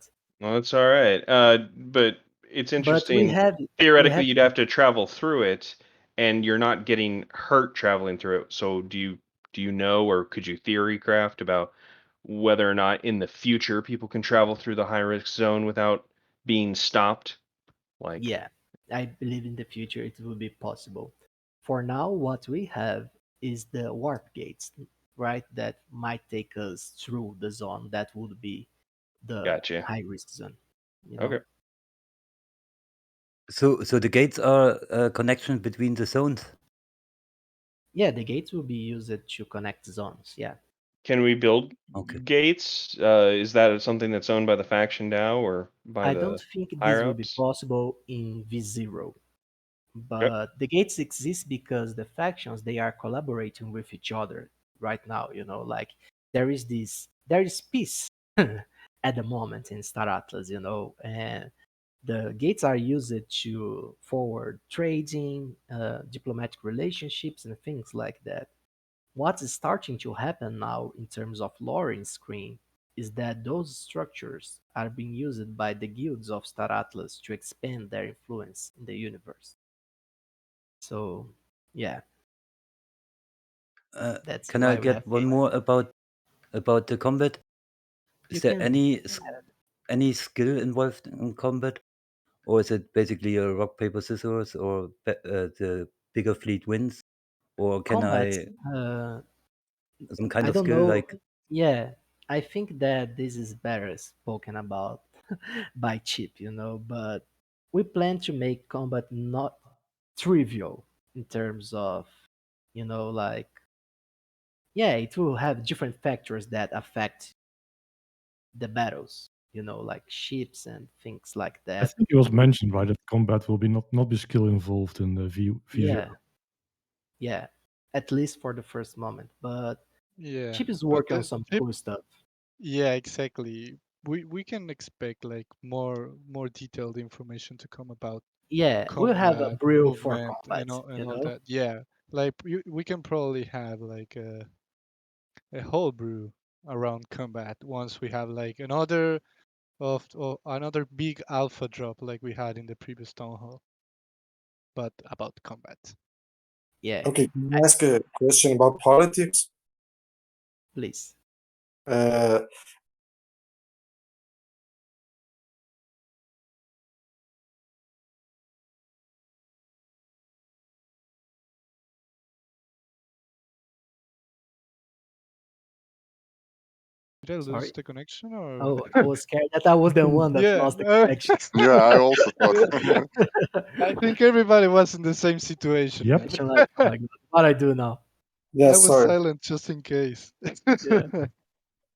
S7: that's all right. But it's
S3: but
S7: interesting.
S3: we
S7: Theoretically,
S3: have
S7: you'd have to travel through it, and you're not getting hurt traveling through it. So, do you Do you know, or could you theory craft about whether or not in the future people can travel through the high risk zone without being stopped? Like,
S3: Yeah, I believe in the future it will be possible. For now, what we have is the warp gates, right? That might take us through the zone that would be the
S7: gotcha.
S3: high risk zone, you know?
S7: Okay.
S8: So the gates are a connection between the zones.
S3: Yeah, the gates will be used to connect zones. Yeah.
S7: Can we build
S8: Okay.
S7: gates? Is that something that's owned by the faction DAO or by
S3: I don't
S7: the
S3: think this
S7: higher
S3: will be
S7: ups?
S3: possible in V0,
S7: Okay.
S3: but the gates exist because the factions they are collaborating with each other right now, like there is peace at the moment in Star Atlas, and the gates are used to forward trading, diplomatic relationships, and things like that. What is starting to happen now in terms of lore in Screen is that those structures are being used by the guilds of Star Atlas to expand their influence in the universe. So, yeah, that's
S8: Can I
S3: why we have
S8: get one
S3: gates.
S8: more about the combat?
S3: You
S8: Is there
S3: can,
S8: any skill involved in combat, or is it basically a rock paper scissors, or the bigger fleet wins, or can
S3: combat.
S8: I
S3: Uh,
S8: some kind
S3: I
S8: of
S3: don't
S8: skill
S3: know.
S8: like
S3: Yeah, I think that this is better spoken about by Chip, but we plan to make combat not trivial in terms of, like, yeah, it will have different factors that affect the battles, like ships and things like
S6: I
S3: that.
S6: think it was mentioned, right, that combat will be not be skill involved in the V0.
S3: Yeah, yeah, at least for the first moment. But
S1: Yeah,
S3: Chip is
S1: but
S3: working on some
S1: tip,
S3: cool stuff.
S1: yeah, exactly. We can expect like more detailed information to come about
S3: Yeah, we'll have a
S1: combat,
S3: brew for
S1: movement, and
S3: combat,
S1: all that. Yeah, like we can probably have like a whole brew around combat once we have like of another big alpha drop like we had in the previous town hall, but about combat.
S3: Yeah,
S2: Okay, can I ask a question about politics?
S3: please.
S2: Uh,
S1: Did I lose
S3: Sorry.
S1: the connection or?
S3: Oh, I was scared that I was the one that
S1: Yeah.
S3: lost the connection.
S10: Yeah, I also thought.
S1: I think everybody was in the same situation,
S6: Yep.
S1: man.
S3: Connection, like, oh my God, what I do now?
S2: yeah,
S1: I was
S2: sorry.
S1: silent just in case.
S3: Yeah.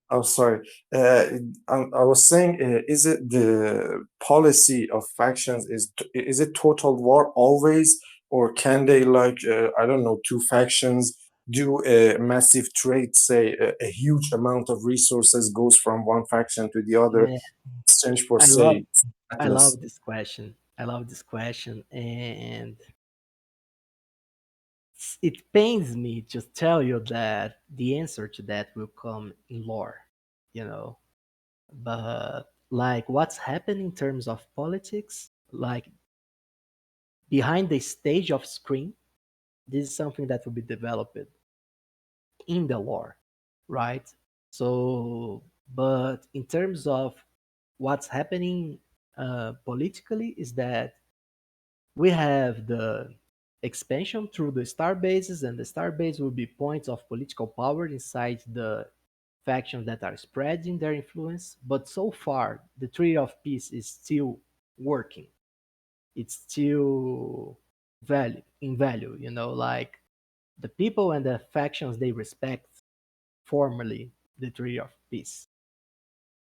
S2: I'm sorry. Uh, I was saying, is it the policy of factions is it total war always, or can they like I don't know, two factions do a massive trade, say a huge amount of resources goes from one faction to the other,
S3: Man,
S2: exchange for
S3: I love
S2: say
S3: I
S2: Atlas.
S3: love this question. I love this question, and it pains me to tell you that the answer to that will come in lore, you know. But like what's happened in terms of politics, like behind the stage of screen, this is something that will be developed in the lore, right? So, but in terms of what's happening politically, is that we have the expansion through the star bases, and the star base will be points of political power inside the factions that are spreading their influence. But so far, the Treaty of Peace is still working. It's still value, like the people and the factions they respect formally the Treaty of Peace.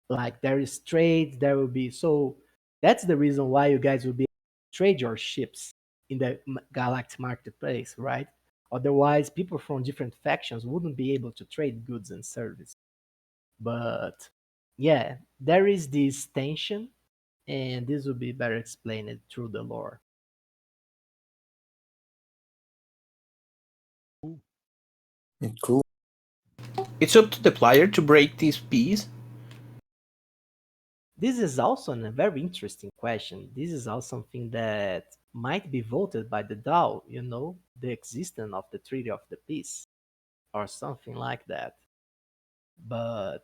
S3: Like there is trade, there will be so that's the reason why you guys will be able to trade your ships in the galactic marketplace, right? Otherwise, people from different factions wouldn't be able to trade goods and service. But yeah, there is this tension, and this will be better explained through the lore.
S2: Cool.
S11: It's up to the player to break this peace.
S3: This is also a very interesting question. This is also something that might be voted by the DAO, the existence of the Treaty of the Peace. or something like that. But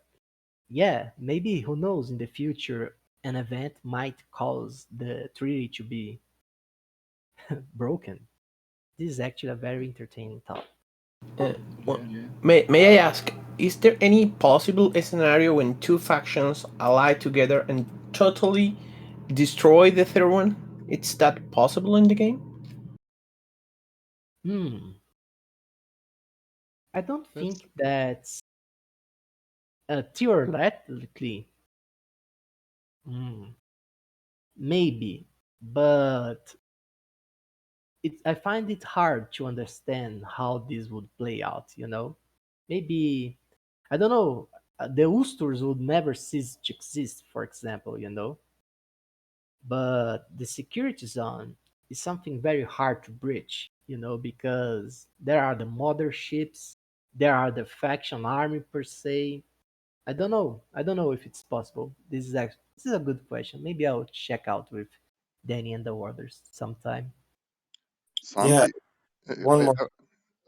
S3: yeah, maybe who knows, in the future an event might cause the treaty to be broken. This is actually a very entertaining thought.
S11: Uh, well,
S1: Yeah.
S11: may I ask, is there any possible scenario when two factions ally together and totally destroy the third one? It's that possible in the game?
S3: Hmm. I don't
S1: That's
S3: think that's theoretically. Hmm. Maybe, but I find it hard to understand how this would play out. Maybe I don't know. The Usters would never cease to exist, for example. But the security zone is something very hard to breach. Because there are the motherships, there are the faction army per se. I don't know. I don't know if it's possible. This is a good question. Maybe I'll check out with Danny and the others sometime.
S2: Yeah,
S10: Santi,
S2: one more.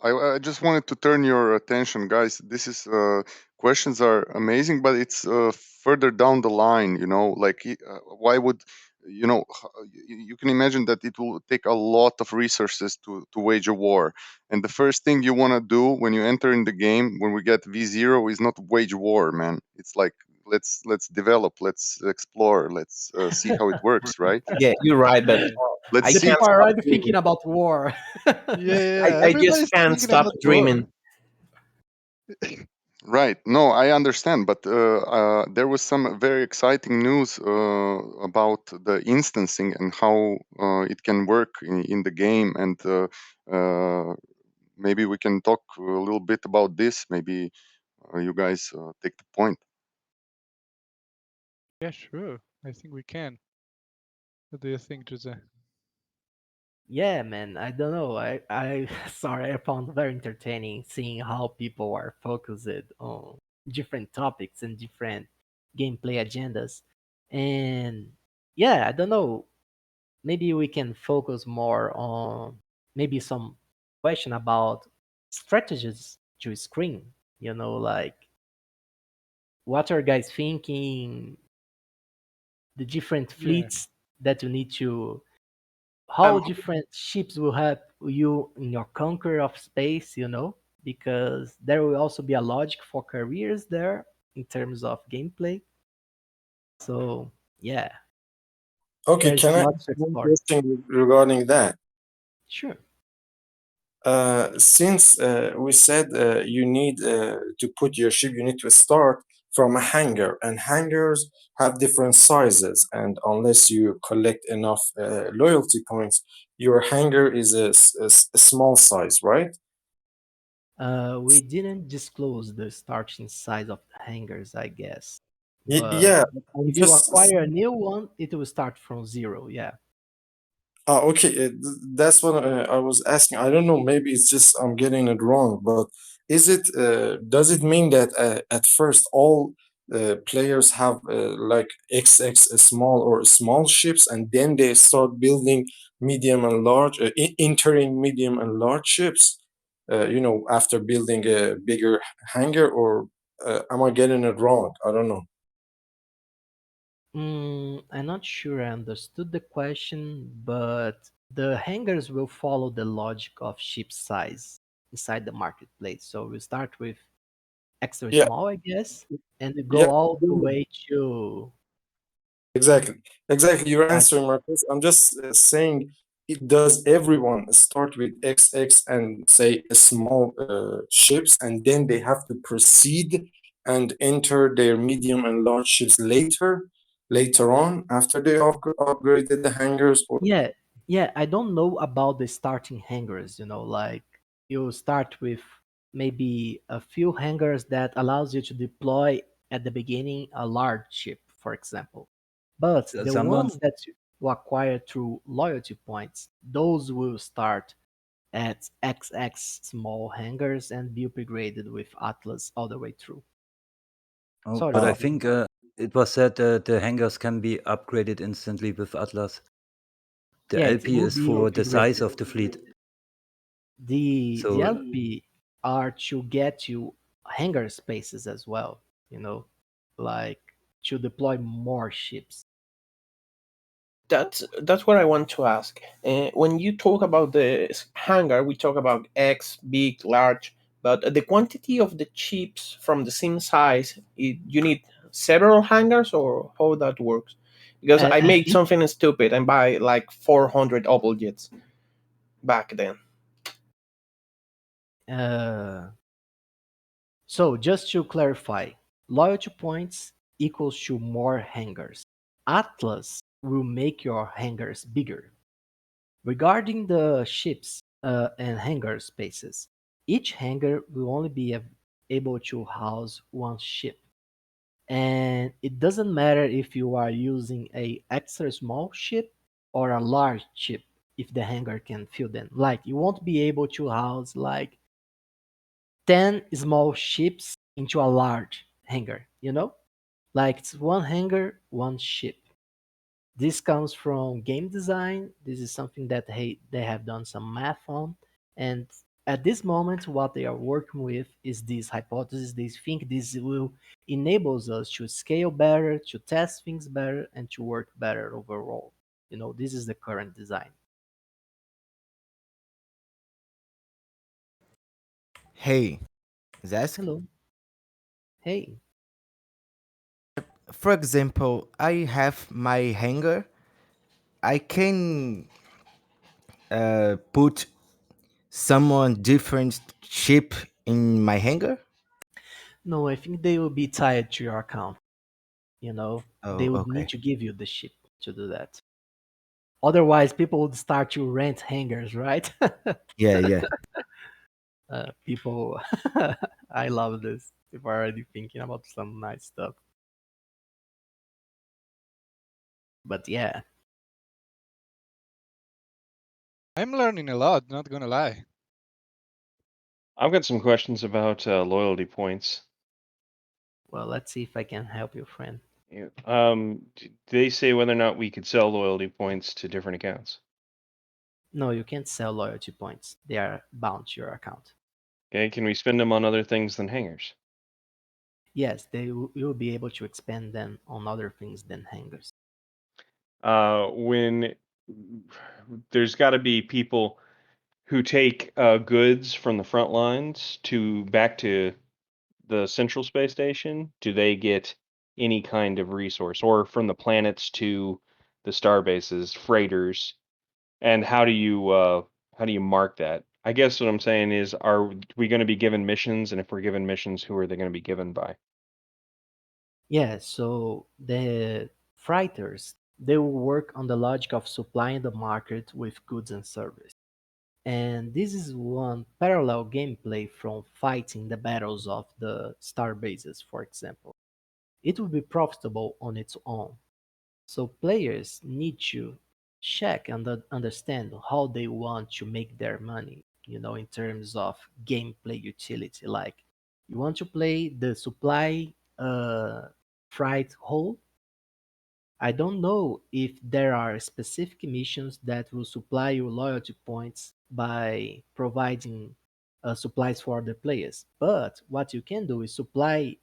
S10: I just wanted to turn your attention, guys. This is questions are amazing, but it's further down the line. Why would you can imagine that it will take a lot of resources to wage a war, and the first thing you want to do when you enter in the game when we get V0 is not wage war, man. It's like let's develop, let's explore, let's see how it works, right?
S11: Yeah, you're right, but
S1: yeah.
S10: Let's
S11: I
S3: The
S10: see.
S11: can't
S3: people are
S11: stop
S3: already thinking
S11: dreaming.
S3: about war.
S1: Yeah, yeah.
S11: I just
S1: Everybody's
S11: can't
S1: thinking
S11: stop
S1: about war.
S11: dreaming.
S10: Right. No, I understand, but there was some very exciting news about the instancing and how it can work in the game, and maybe we can talk a little bit about this. Maybe you guys take the point.
S1: Yeah, sure. I think we can. What do you think, Jose?
S3: Yeah, man. I don't know. I sorry. I found it very entertaining seeing how people are focused on different topics and different gameplay agendas. And yeah, I don't know. Maybe we can focus more on maybe some question about strategies to screen. Like what are guys thinking? The different
S1: Yeah.
S3: fleets that you need to, how different ships will help you in your conquer of space, because there will also be a logic for careers there in terms of gameplay. So yeah,
S2: Okay,
S3: there's
S2: can I
S3: lots
S2: ask
S3: to
S2: one
S3: explore.
S2: question regarding that?
S3: Sure.
S2: Since we said you need to put your ship, you need to start from a hangar, and hangars have different sizes, and unless you collect enough loyalty points, your hangar is a small size, right?
S3: We didn't disclose the starting size of the hangars, I guess, but
S2: Yeah, I'm
S3: if you
S2: just
S3: acquire a new one, it will start from zero. Yeah.
S2: Okay. That's what I was asking. I don't know. Maybe it's just I'm getting it wrong. But is it? Does it mean that at first all players have like XX small or small ships, and then they start building medium and large, entering medium and large ships? After building a bigger hangar, or am I getting it wrong? I don't know.
S3: I'm not sure I understood the question, but the hangars will follow the logic of ship size inside the marketplace. So we start with extra
S2: Yeah.
S3: small, I guess, and we go
S2: Yeah.
S3: all the way to
S2: Exactly. Exactly. You're
S3: like,
S2: answering my question. I'm just saying, does everyone start with XX and say a small ships, and then they have to proceed and enter their medium and large ships later on after they upgraded the hangars? Or
S3: yeah, yeah. I don't know about the starting hangars. Like you start with maybe a few hangars that allows you to deploy at the beginning a large ship, for example. But the
S8: Someone,
S3: ones that you acquire through loyalty points, those will start at XX small hangars and be upgraded with Atlas all the way through.
S8: oh,
S3: Sorry
S8: but I
S3: about that.
S8: think it was said the hangars can be upgraded instantly with Atlas. The
S3: Yeah, it
S8: LP
S3: will
S8: is
S3: be
S8: for the size
S3: upgraded.
S8: of the fleet.
S3: The
S8: So
S3: LP. are to get you hangar spaces as well, you know, like to deploy more ships.
S11: That's what I want to ask. When you talk about the hangar, we talk about X, big, large, but the quantity of the chips from the same size, you need several hangars or how that works? Because I
S3: At
S11: made something stupid and buy like 400 objects back then.
S3: uh, so just to clarify, loyalty points equals to more hangars. Atlas will make your hangars bigger. Regarding the ships and hangar spaces, each hangar will only be able to house one ship. And it doesn't matter if you are using a extra small ship or a large ship if the hangar can fill them. Like you won't be able to house like 10 small ships into a large hangar, you know? Like it's one hangar, one ship. This comes from game design. This is something that they have done some math on. And at this moment, what they are working with is this hypothesis. They think this will enables us to scale better, to test things better, and to work better overall. You know, this is the current design.
S12: Hey, Zeskk.
S3: Hello. Hey.
S12: For example, I have my hanger. I can put someone different chip in my hanger.
S3: No, I think they will be tied to your account. You know, they
S12: Oh,
S3: would need
S12: okay.
S3: to give you the ship to do that. Otherwise, people would start to rent hangars, right?
S12: Yeah, yeah.
S3: People, I love this. People are already thinking about some nice stuff. But yeah,
S1: I'm learning a lot, not gonna lie.
S7: I've got some questions about loyalty points.
S3: well, let's see if I can help you, friend.
S7: Yeah. They say whether or not we could sell loyalty points to different accounts.
S3: No, you can't sell loyalty points. They are bound to your account.
S7: Okay, can we spend them on other things than hangers?
S3: Yes, you'll be able to expand them on other things than hangars.
S7: When there's got to be people who take goods from the front lines to back to the central space station, do they get any kind of resource, or from the planets to the star bases, freighters? And how do you mark that? I guess what I'm saying is, are we going to be given missions? And if we're given missions, who are they going to be given by?
S3: Yeah, so the freighters, they will work on the logic of supplying the market with goods and service. And this is one parallel gameplay from fighting the battles of the star bases, for example. It will be profitable on its own. So players need to check and understand how they want to make their money, you know, in terms of gameplay utility. Like you want to play the supply fright hole. I don't know if there are specific missions that will supply you loyalty points by providing supplies for the players. But what you can do is supply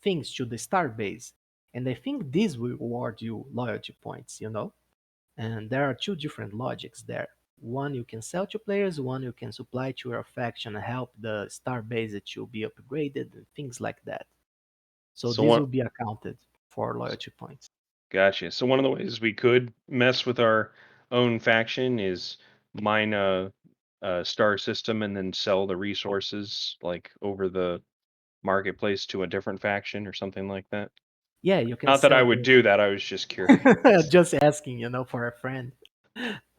S3: things to the star base. And I think this will reward you loyalty points, you know? And there are two different logics there. One you can sell to players, one you can supply to your faction and help the star base to be upgraded and things like that. So
S7: So
S3: this
S7: one,
S3: will be accounted for loyalty points.
S7: gotcha. So one of the ways we could mess with our own faction is mine a star system and then sell the resources like over the marketplace to a different faction or something like that.
S3: Yeah, you can
S7: Not that I
S3: sell
S7: would
S3: the
S7: do that. I was just curious.
S3: just asking, you know, for a friend.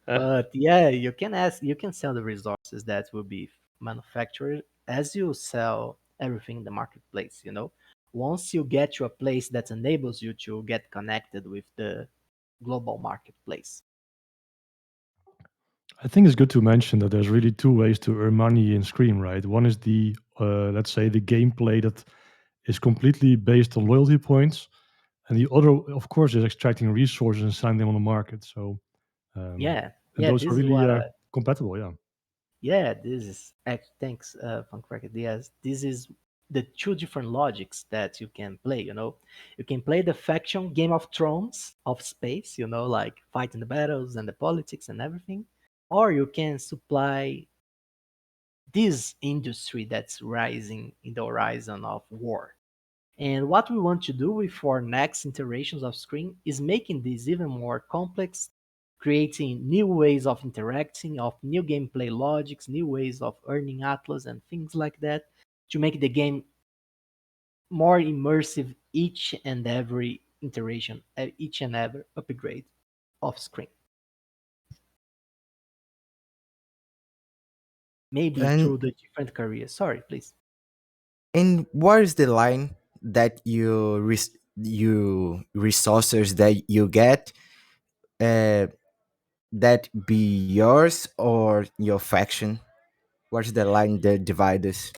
S3: But yeah, you can sell the resources that will be manufactured as you sell everything in the marketplace, you know. Once you get to a place that enables you to get connected with the global marketplace.
S6: I think it's good to mention that there's really two ways to earn money in Scream, right? One is the let's say the gameplay that is completely based on loyalty points, and the other, of course, is extracting resources and selling them on the market. So,
S3: Yeah,
S6: and
S3: yeah,
S6: those are
S3: this is
S6: really
S3: what
S6: compatible. Yeah.
S3: Yeah, this is thanks, Funk Racket. Yes, this is the two different logics that you can play. You can play the faction Game of Thrones of space. Like fighting the battles and the politics and everything, or you can supply this industry that's rising in the horizon of war. And what we want to do with our next iterations of Screen is making this even more complex, creating new ways of interacting, of new gameplay logics, new ways of earning Atlas and things like that to make the game more immersive each and every iteration, each and every upgrade of Screen. Maybe
S12: And
S3: through the different careers. Sorry, please.
S12: what is the line that you resources that you get uh, that be yours or your faction? What's the line that divides us?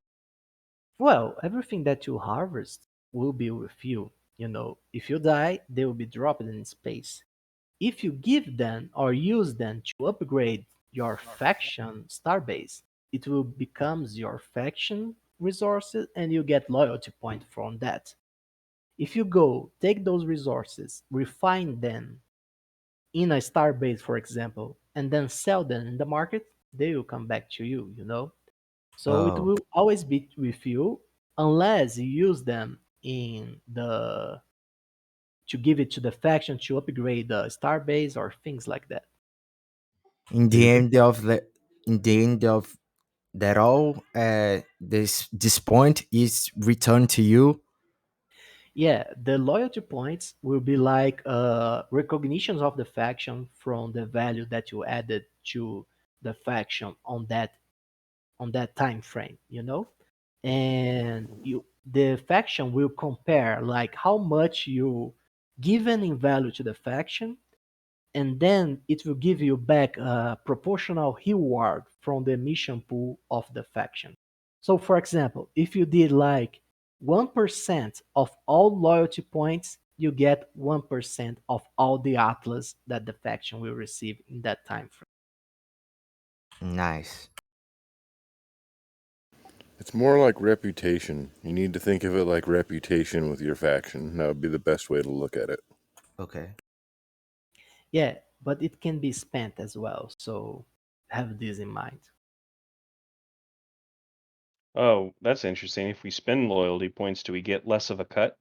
S3: Well, everything that you harvest will be with you. If you die, they will be dropped in space. If you give them or use them to upgrade your faction starbase, it will becomes your faction resources and you get loyalty point from that. If you go take those resources, refine them in a starbase, for example, and then sell them in the market, they will come back to you. So it
S12: Oh,
S3: will always be with you unless you use them in the to give it to the faction to upgrade the starbase or things like that.
S12: in the
S6: David.
S12: end of that all, this point is returned to you.
S3: Yeah, the loyalty points will be like recognitions of the faction from the value that you added to the faction on that time frame. And the faction will compare like how much you given in value to the faction, and then it will give you back a proportional reward from the mission pool of the faction. So, for example, if you did like 1% of all loyalty points, you get 1% of all the Atlas that the faction will receive in that time frame.
S12: Nice.
S13: It's more like reputation. You need to think of it like reputation with your faction. That would be the best way to look at it.
S12: Okay.
S3: Yeah, but it can be spent as well, so have this in mind.
S7: Oh, that's interesting. If we spend loyalty points, do we get less of a cut?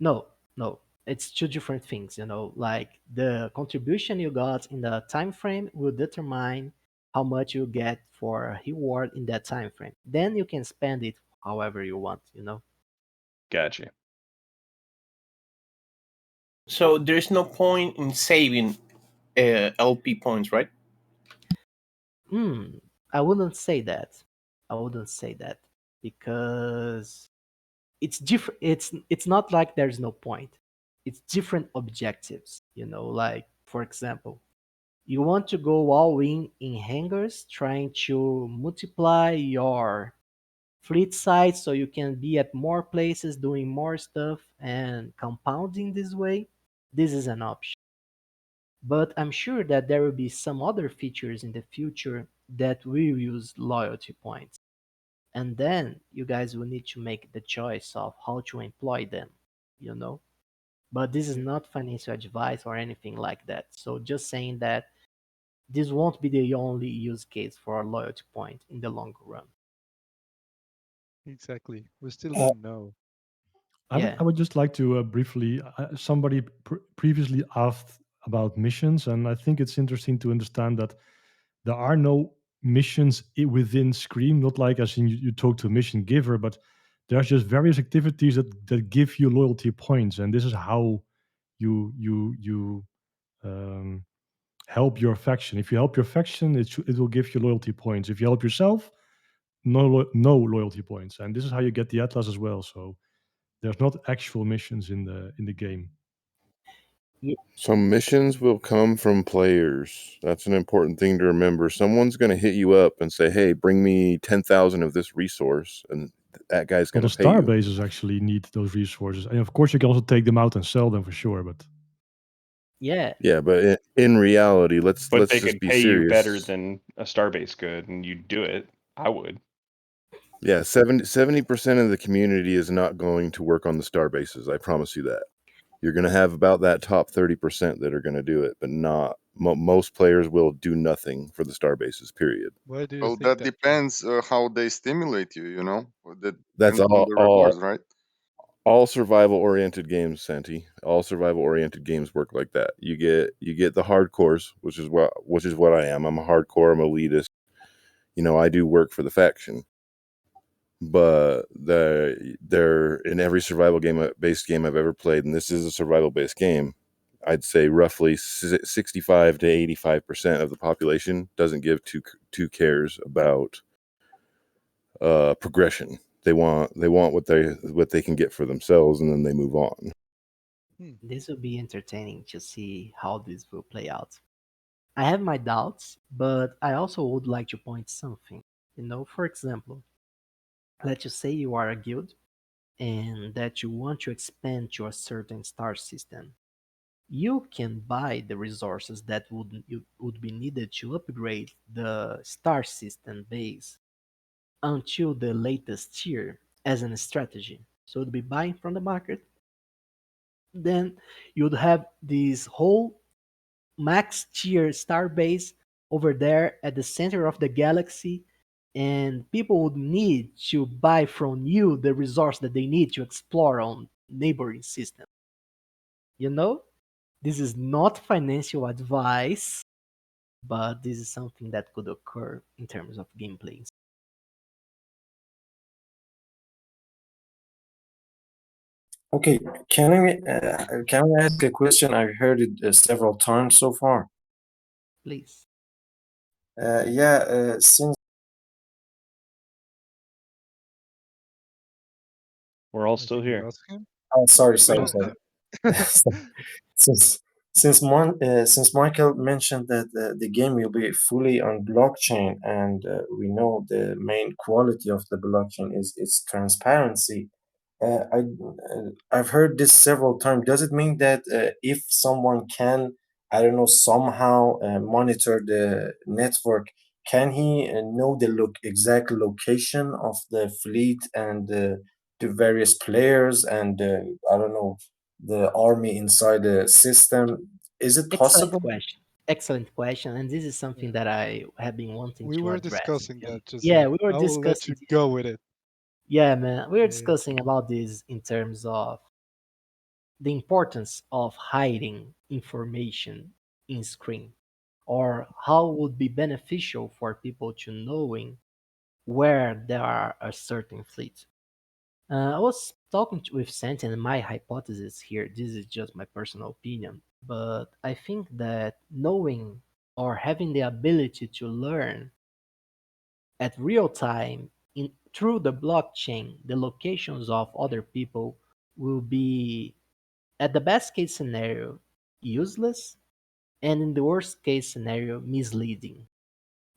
S3: No, no, it's two different things. Like the contribution you got in the time frame will determine how much you get for a reward in that time frame. Then you can spend it however you want.
S7: Gotcha.
S11: So there's no point in saving LP points, right?
S3: Hmm, I wouldn't say that. I wouldn't say that because it's different. It's not like there's no point. It's different objectives. Like for example, you want to go all in hangars, trying to multiply your fleet size so you can be at more places doing more stuff and compounding this way. This is an option. But I'm sure that there will be some other features in the future that will use loyalty points. And then you guys will need to make the choice of how to employ them, you know? But this is not financial advice or anything like that. So just saying that this won't be the only use case for a loyalty point in the long run.
S1: Exactly. We still
S6: Uh,
S1: don't know.
S3: Yeah.
S6: I would just like to briefly. Somebody previously asked about missions, and I think it's interesting to understand that there are no missions within Scream. Not like as in you talk to a mission giver, but there's just various activities that give you loyalty points, and this is how you um, help your faction. If you help your faction, it will give you loyalty points. If you help yourself, no loyalty points, and this is how you get the Atlas as well. So there's not actual missions in the game.
S13: Some missions will come from players. That's an important thing to remember. Someone's going to hit you up and say, "Hey, bring me 10,000 of this resource," and that guy's
S6: Well,
S13: going
S6: the
S13: to pay
S6: star
S13: you.
S6: bases actually need those resources, and of course you can also take them out and sell them for sure. But
S3: Yeah,
S13: Yeah, but in reality,
S7: But
S13: let's
S7: they
S13: just
S7: could
S13: be
S7: pay you better
S13: serious.
S7: than a Starbase could, and you'd do it. I would.
S13: Yeah, 70% of the community is not going to work on the star bases. I promise you that. You're going to have about that top 30% that are going to do it, but not most players will do nothing for the star bases, period.
S1: Why do you
S10: Well,
S1: think
S10: that
S1: that, Ken?
S10: depends how they stimulate you. You know, that
S13: That's
S10: depends on the rewards, right?
S13: all survival oriented games, Santi. All survival oriented games work like that. You get the hardcores, which is what I am. I'm a hardcore, I'm elitist. I do work for the faction. But they're in every survival game based game I've ever played, and this is a survival based game. I'd say roughly 65 to 85% of the population doesn't give two cares about progression. They want what they can get for themselves, and then they move on.
S1: Hmm.
S3: this will be entertaining to see how this will play out. I have my doubts, but I also would like to point something. For example, let's just say you are a guild and that you want to expand to a certain star system. You can buy the resources that would be needed to upgrade the star system base until the latest tier as a strategy. So you'd be buying from the market, then you'd have this whole max tier star base over there at the center of the galaxy, and people would need to buy from you the resource that they need to explore on neighboring systems. You know, this is not financial advice, but this is something that could occur in terms of gameplay.
S11: Okay, can I ask a question? I've heard it several times so far.
S3: Please.
S11: Yeah, since
S7: We're all
S1: I
S7: still
S1: think we
S7: here.
S1: lost him.
S11: oh, sorry,
S1: We
S11: sorry,
S1: don't.
S11: sorry. since since Michael mentioned that the game will be fully on blockchain, and we know the main quality of the blockchain is its transparency. I've heard this several times. Does it mean that if someone can, I don't know, somehow monitor the network, can he know the exact location of the fleet and the various players and I don't know, the army inside the system? Is it
S3: Excellent
S11: possible?
S3: question. Excellent question. And this is
S1: Yeah.
S3: something that I have been wanting
S1: We
S3: to
S1: were
S3: address.
S1: discussing
S3: And
S1: that,
S3: yeah,
S1: Jose.
S3: we were
S1: I will let
S3: discussing
S1: you
S3: this.
S1: go with it.
S3: Yeah, man, we were
S1: Yeah.
S3: discussing about this in terms of the importance of hiding information in screen, or how would be beneficial for people to knowing where there are a certain fleet. I was talking with Santi, and my hypothesis here, this is just my personal opinion, but I think that knowing or having the ability to learn at real time through the blockchain the locations of other people will be, at the best case scenario, useless, and in the worst case scenario, misleading.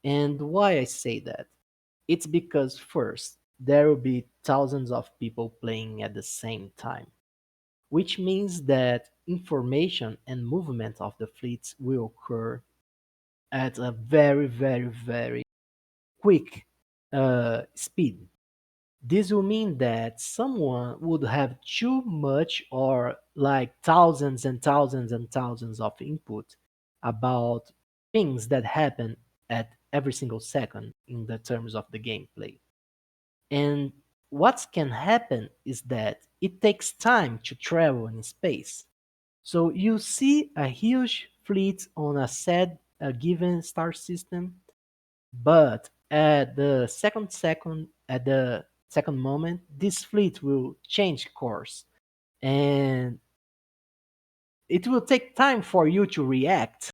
S3: And why I say that? It's because first, there will be thousands of people playing at the same time, which means that information and movement of the fleets will occur at a very, very, very quick speed. This will mean that someone would have too much, or like thousands and thousands and thousands of input about things that happen at every single second in the terms of the gameplay. And what can happen is that it takes time to travel in space. So you see a huge fleet on a given star system, but at the second moment, this fleet will change course, and it will take time for you to react.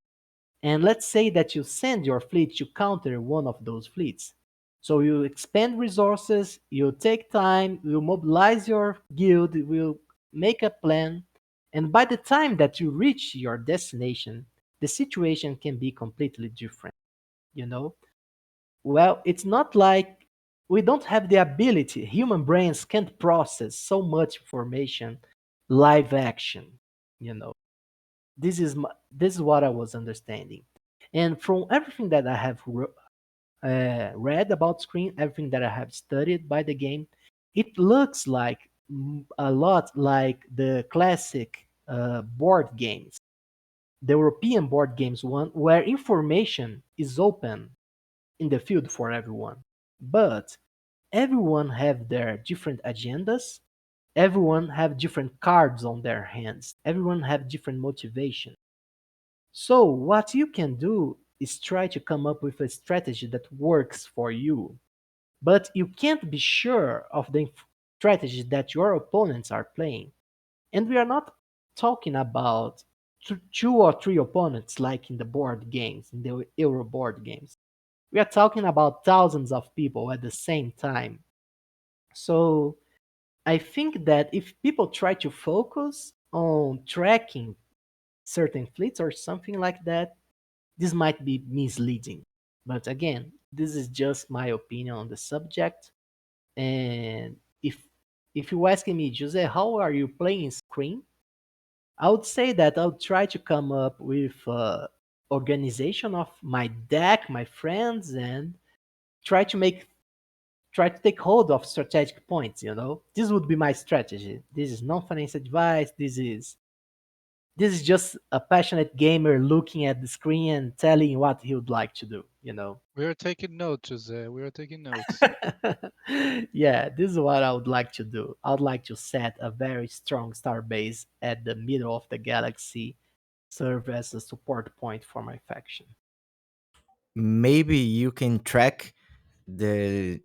S3: And let's say that you send your fleet to counter one of those fleets. So you expend resources, you take time, you mobilize your guild, you will make a plan, and by the time that you reach your destination, the situation can be completely different, you know? Well, it's not like we don't have the ability, human brains can't process so much information live action, you know. This is what I was understanding. And from everything that I have read about Screen, everything that I have studied by the game, it looks like a lot like the classic board games, the European board games one, where information is open in the field for everyone. But everyone have their different agendas. Everyone have different cards on their hands. Everyone have different motivation. So what you can do is try to come up with a strategy that works for you. But you can't be sure of the strategy that your opponents are playing. And we are not talking about two or three opponents like in the board games, in the Euro board games. We are talking about thousands of people at the same time. So I think that if people try to focus on tracking certain fleets or something like that, this might be misleading. But again, this is just my opinion on the subject. And if you asking me, Jose, how are you playing Screen? I would say that I would try to come up with organization of my deck, my friends, and try to make try to take hold of strategic points. This would be my strategy. This is non-financial advice. This is just a passionate gamer looking at the screen and telling what he would like to do.
S1: We are taking notes, Jose. We are taking notes.
S3: Yeah, this is what I would like to do. I would like to set a very strong star base at the middle of the galaxy, serve as a support point for my faction.
S12: Maybe you can track the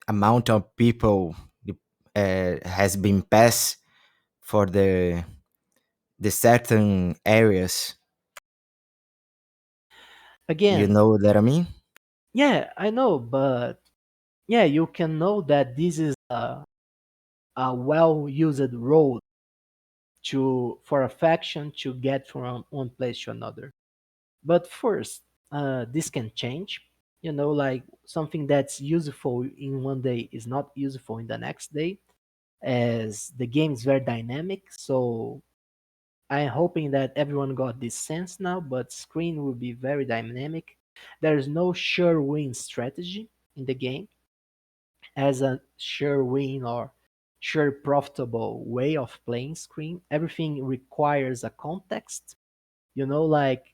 S12: amount of people has been passed for the certain areas. You
S3: Again,
S12: know what I mean?
S3: yeah, I know, but yeah, you can know that this is a well-used road to for a faction to get from one place to another. But first, this can change. Like something that's useful in one day is not useful in the next day, as the game is very dynamic. So I'm hoping that everyone got this sense now, but screen will be very dynamic. There's no sure win strategy in the game as a sure win or sure profitable way of playing screen. Everything requires a context. Like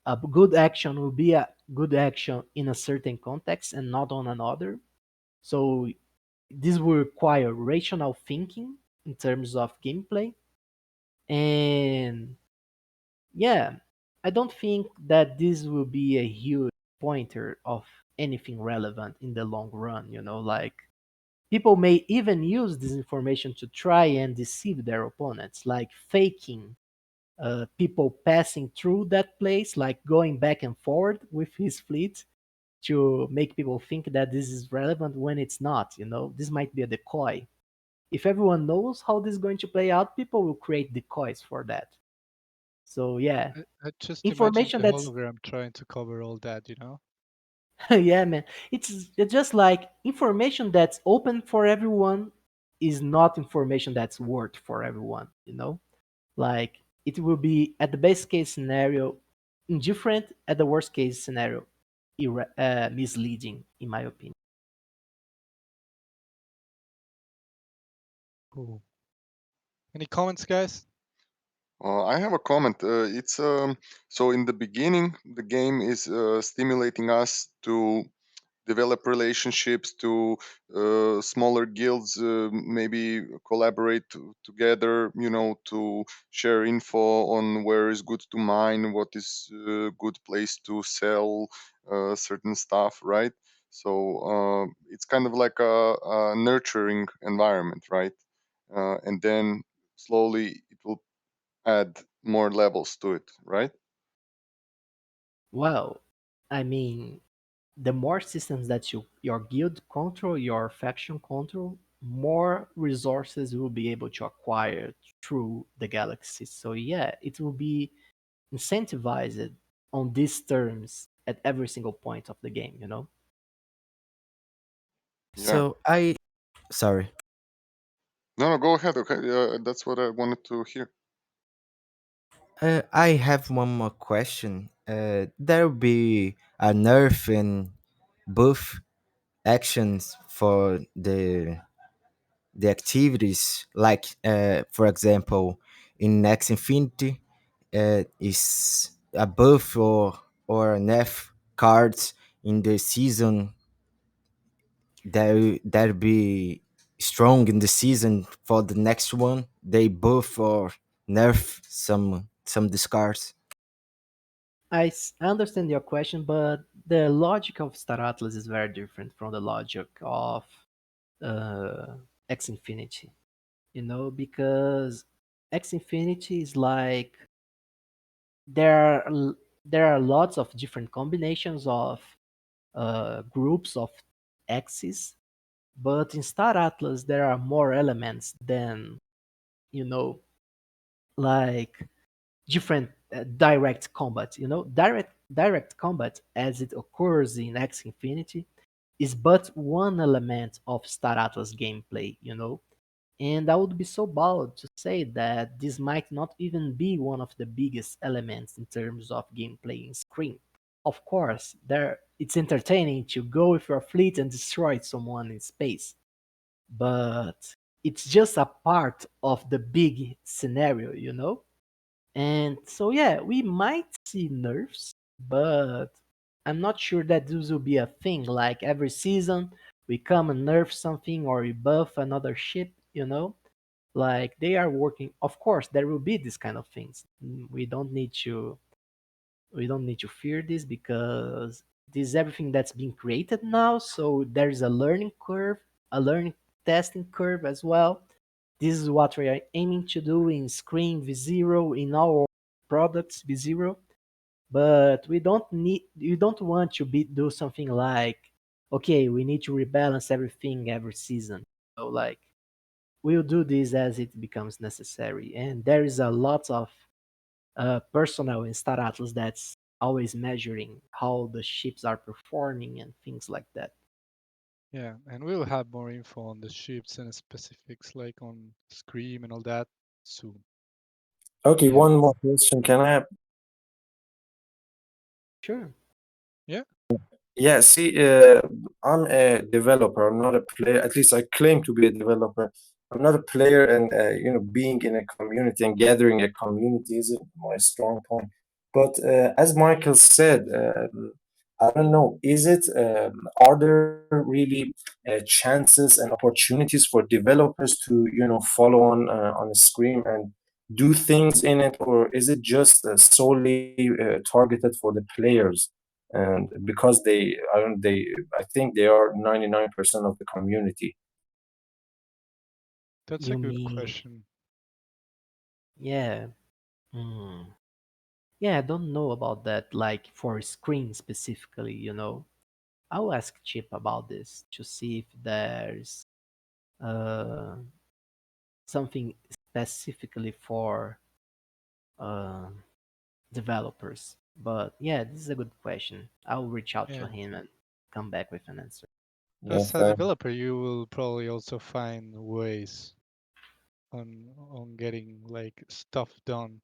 S3: a good action will be a good action in a certain context and not on another. So this will require rational thinking in terms of gameplay. And yeah, I don't think that this will be a huge pointer of anything relevant in the long run. Like people may even use this information to try and deceive their opponents, like faking people passing through that place, like going back and forward with his fleet to make people think that this is relevant when it's not. This might be a decoy. If everyone knows how this is going to play out, people will create decoys for that. So yeah,
S1: I just imagine
S3: information
S1: the
S3: that's
S1: hologram trying to cover all that.
S3: yeah, man. It's just like information that's open for everyone is not information that's worth for everyone. Like it will be at the best case scenario indifferent, at the worst case scenario misleading, in my opinion.
S1: Cool. Any comments, guys?
S10: I have a comment. It's so in the beginning, the game is stimulating us to develop relationships to smaller guilds, maybe collaborate together, to share info on where is good to mine, what is a good place to sell certain stuff, right? So it's kind of like a nurturing environment, right? And then slowly it will add more levels to it, right?
S3: Well, I mean, the more systems that your guild control, your faction control, more resources you will be able to acquire through the galaxy. So yeah, it will be incentivized on these terms at every single point of the game.
S10: Yeah.
S12: So I sorry.
S10: No, no, go ahead. Okay, that's what I wanted to hear.
S12: I have one more question. There will be a nerf and buff actions for the activities, like for example, in Next Infinity, is a buff or an F cards in the season that be strong in the season for the next one. They buff or nerf some discards.
S3: I understand your question, but the logic of Star Atlas is very different from the logic of uh, X Infinity. Because X Infinity is like there are there are lots of different combinations of groups of X's, but in Star Atlas there are more elements than you know like different direct combat. Direct combat as it occurs in X Infinity is but one element of Star Atlas gameplay. And I would be so bold to say that this might not even be one of the biggest elements in terms of gameplay in Scream. Of course, it's entertaining to go with your fleet and destroy someone in space, but it's just a part of the big scenario. And so yeah, we might see nerfs, but I'm not sure that this will be a thing. Like every season, we come and nerf something or we buff another ship. Like they are working. Of course, there will be this kind of things. We don't need to fear this because this is everything that's being created now. So there is a learning curve, a learning testing curve as well. This is what we are aiming to do in Screen V0 in our products V0. But you don't want to do something like, okay, we need to rebalance everything every season. So like we'll do this as it becomes necessary. And there is a lot of personnel in Star Atlas that's always measuring how the ships are performing and things like that.
S1: Yeah, and we'll have more info on the ships and specifics like on Scream and all that soon.
S2: Okay,
S1: Yeah.
S2: one more question. Can I have?
S3: Sure.
S1: Yeah.
S2: Yeah, see, I'm a developer. I'm not a player. At least I claim to be a developer. I'm not a player, and being in a community and gathering a community isn't my strong point. But as Michael said, I don't know. Are there really chances and opportunities for developers to, follow on a Scream and do things in it, or is it just solely targeted for the players? And because I think they are 99% of the community.
S1: That's a
S3: You
S1: good
S3: mean,
S1: question.
S3: yeah. Hmm. Yeah, I don't know about that, like for Screen specifically. I'll ask Chip about this to see if there's uh, something specifically for uh, developers. But yeah, this is a good question. I'll reach out to
S1: Yeah.
S3: him and come back with an answer.
S2: Yeah,
S1: As a
S2: thanks.
S1: developer, you will probably also find ways on getting like stuff done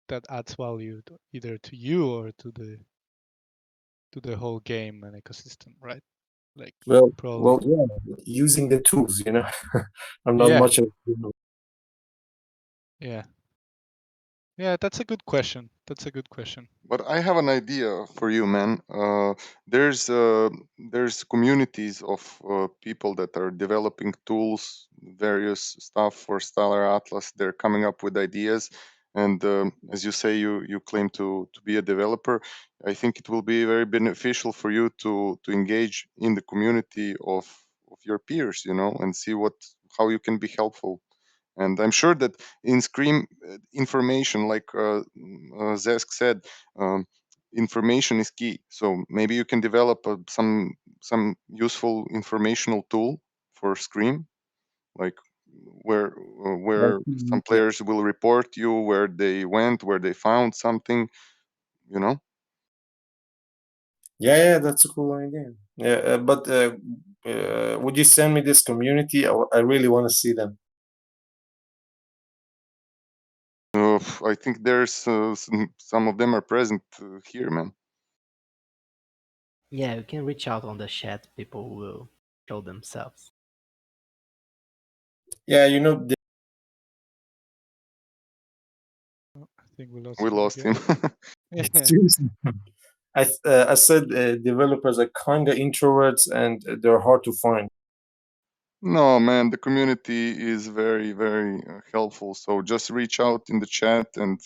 S1: that adds value either to you or to the whole game and ecosystem, right? Like
S2: Well,
S1: probably.
S2: yeah, using the tools, I'm not
S1: Yeah.
S2: much of.
S1: Yeah. Yeah, that's a good question. That's a good question.
S10: But I have an idea for you, man. There's communities of people that are developing tools, various stuff for Stellar Atlas. They're coming up with ideas, and as you say, you claim to be a developer. I think it will be very beneficial for you to engage in the community of your peers, and see how you can be helpful. And I'm sure that in Scream, information, like Zeskk said, um, information is key. So maybe you can develop some useful informational tool for Scream, like where some players will report you where they went, where they found something. You know.
S2: Yeah, that's a cool idea. Yeah, but would you send me this community? I really want to see them.
S10: I think there's some of them are present here, man.
S3: Yeah, you can reach out on the chat. People will show themselves.
S11: Yeah, you know,
S1: Oh, I think we lost
S10: We
S1: him
S10: lost
S1: again.
S10: him.
S1: Yeah.
S11: seriously. I said developers are kind of introverts and they're hard to find.
S10: No, man, the community is very, very helpful. So just reach out in the chat and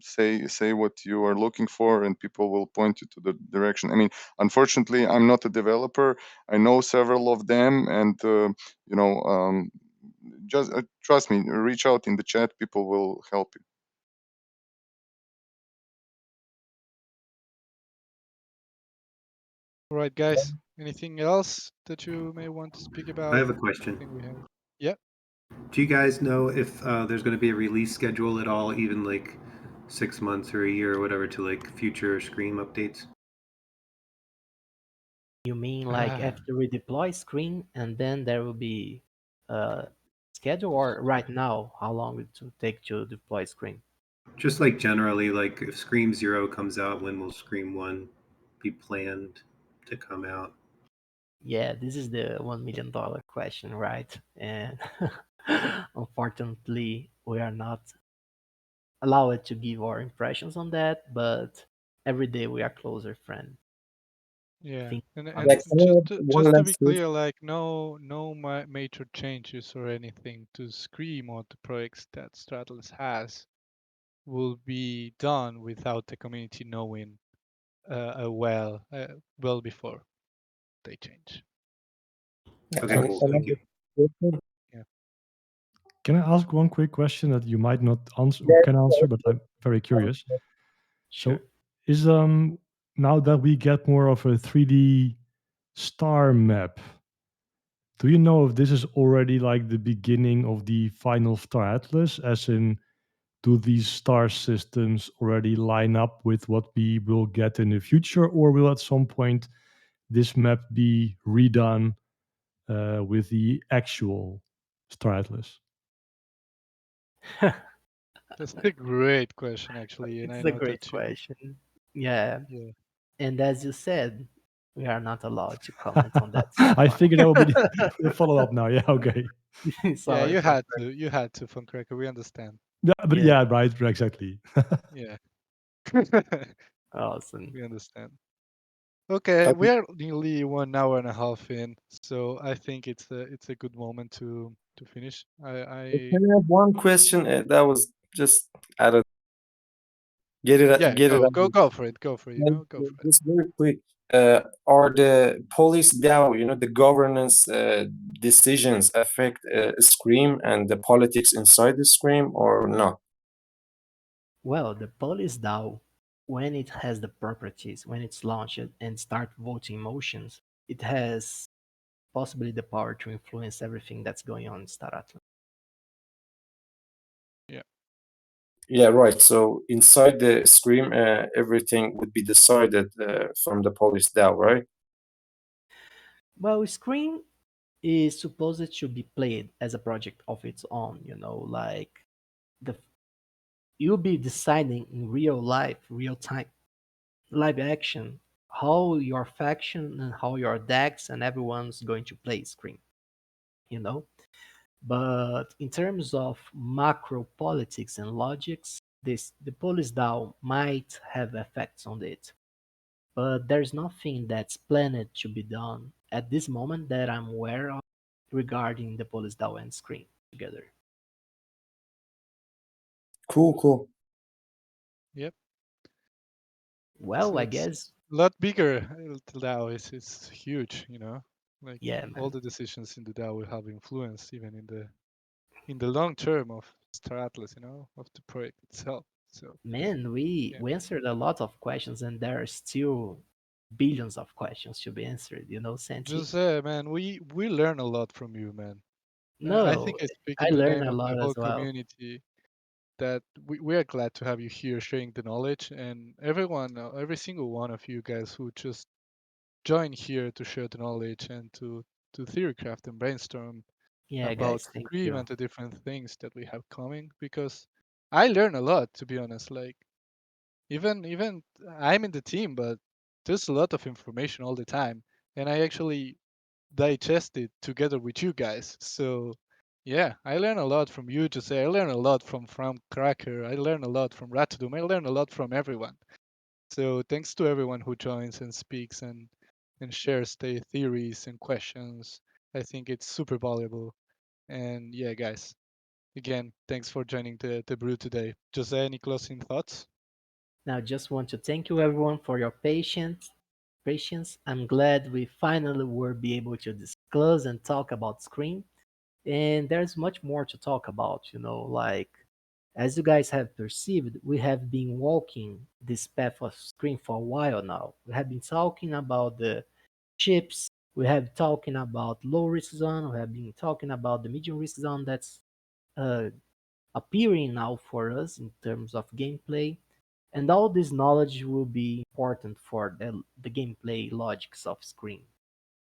S10: say what you are looking for, and people will point you to the direction. I mean, unfortunately, I'm not a developer. I know several of them, and you know, just trust me. Reach out in the chat. People will help you.
S1: All right, guys. Anything else that you may want to speak
S5: I
S1: about?
S5: have a
S1: I
S5: question.
S1: think we have. Yeah.
S5: Do you guys know if there's going to be a release schedule at all, even like 6 months or a year or whatever, to like future Scream updates?
S3: You mean like after we deploy Screen and then there will be a schedule, or right now, how long it will take to deploy Screen?
S5: Just like generally, like if Scream 0 comes out, when will Scream 1 be planned to come out?
S3: Yeah, this is the $1 million question, right? And unfortunately, we are not allowed to give our impressions on that, but every day we are closer, friend.
S1: Yeah,
S3: Think
S1: and
S11: Like,
S3: others.
S11: one
S1: just to be
S11: last
S1: clear, like no major changes or anything to Scream or the projects that Stratless has will be done without the community knowing well before they change.
S5: Okay, cool. Thank you.
S1: Yeah.
S6: Can I ask one quick question that you might not answer or can answer, but I'm very curious.
S3: Sure.
S6: So is now that we get more of a 3D star map, do you know if this is already like the beginning of the final star atlas, as in do these star systems already line up with what we will get in the future, or will at some point this map be redone with the actual star atlas?
S1: That's a great question, actually, and I
S3: It's a
S1: know
S3: great
S1: that you.
S3: question. Yeah.
S1: Yeah.
S3: And as you said, we are not allowed to comment on that so
S6: I
S3: far.
S6: figured that would be the follow-up now. Yeah, okay.
S1: Yeah,
S3: Sorry for that.
S1: you had to, Von Cracker. We understand.
S6: Yeah, but
S3: Yeah,
S6: yeah, right, exactly.
S1: Yeah.
S3: awesome.
S1: We understand. Okay, we
S11: Okay.
S1: are nearly 1 hour and a half in, so I think it's a good moment to finish.
S11: Can I have one question that was just out of
S1: Yeah,
S11: get it out?
S1: go for it, go for it, go for it.
S11: Just very quick. Are the police DAO, you know, the governance decisions affect Scream and the politics inside the Scream or not?
S3: Well, the police DAO, when it has the properties, when it's launched and start voting motions, it has possibly the power to influence everything that's going on in Star Atlas.
S1: Yeah.
S11: Yeah, right. So inside the Scream, everything would be decided from the police DAO, right?
S3: Well, Scream is supposed to be played as a project of its own, like the you'll be deciding in real life, real time, live action, how your faction and how your decks and everyone's going to play Scream, you know? But in terms of macro politics and logics, the police DAO might have effects on it. But there's nothing that's planned to be done at this moment that I'm aware of regarding the police DAO and Scream together.
S11: Cool, cool.
S1: Yep.
S3: Well, I
S1: It's
S3: guess,
S1: a lot bigger. The DAO is huge, Like
S3: yeah,
S1: all
S3: man.
S1: the decisions in the DAO will have influence even in the long term of Star Atlas, of the project itself. So
S3: Man, we,
S1: yeah.
S3: we answered a lot of questions and there are still billions of questions to be answered, Santi?
S1: Just man, we learn a lot from you, man. I
S3: No,
S1: think I speak
S3: I
S1: in the
S3: learned
S1: name
S3: a
S1: of the
S3: lot
S1: whole
S3: as well.
S1: community that we are glad to have you here sharing the knowledge, and everyone, every single one of you guys who just join here to share the knowledge and to theorycraft and brainstorm
S3: Yeah,
S1: about
S3: guys, thank
S1: Scream
S3: you.
S1: and the different things that we have coming because I learn a lot, to be honest. Like even I'm in the team, but there's a lot of information all the time, and I actually digest it together with you guys. So yeah, I learn a lot from you, Jose. I learn a lot from Cracker. I learn a lot from Ratadum. I learn a lot from everyone. So thanks to everyone who joins and speaks and shares their theories and questions. I think it's super valuable. And yeah, guys, again, thanks for joining the brew today. Jose, any closing thoughts?
S3: Now, just want to thank you everyone for your patience. Patience. I'm glad we finally were be able to disclose and talk about Scream. And there's much more to talk about, like as you guys have perceived, we have been walking this path of Scream for a while now. We have been talking about the chips, we have talking about low risk zone, we have been talking about the medium risk zone that's uh, appearing now for us in terms of gameplay. And all this knowledge will be important for the gameplay logics of Scream.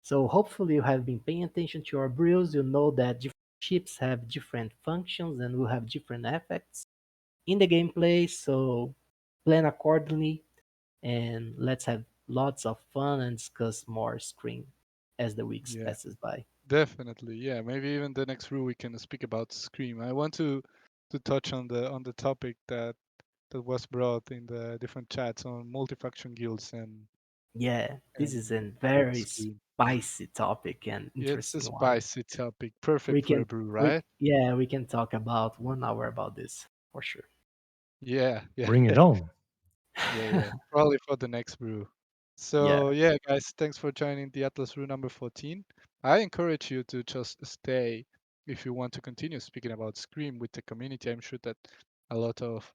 S3: So hopefully you have been paying attention to your brews. You know that different chips have different functions and will have different effects in the gameplay. So plan accordingly and let's have lots of fun and discuss more Scream as the weeks
S1: Yeah,
S3: passes by.
S1: definitely. Yeah, maybe even the next brew we can speak about Scream. I want to touch on the topic that was brought in the different chats on multifaction guilds
S3: Yeah, this is
S1: and
S3: a very
S1: Scream.
S3: spicy topic and
S1: It's a
S3: interesting one.
S1: spicy topic,
S3: We
S1: perfect for a
S3: can
S1: brew,
S3: we
S1: right?
S3: yeah, we can talk about 1 hour about this for sure.
S1: Yeah, yeah.
S6: Bring it on.
S1: Yeah, yeah. Probably for the next brew.
S3: Yeah,
S1: So yeah, guys, thanks for joining the Atlas Brew number 14. I encourage you to just stay if you want to continue speaking about Scream with the community. I'm sure that a lot of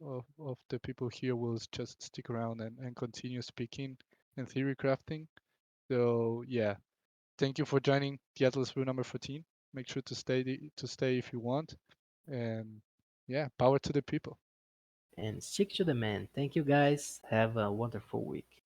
S1: the people here will just stick around and continue speaking and theory crafting. So yeah, thank you for joining the Atlas Brew number 14. Make sure to stay if you want. And yeah, power to the people.
S3: and stick to the man. Thank you guys. Have a wonderful week.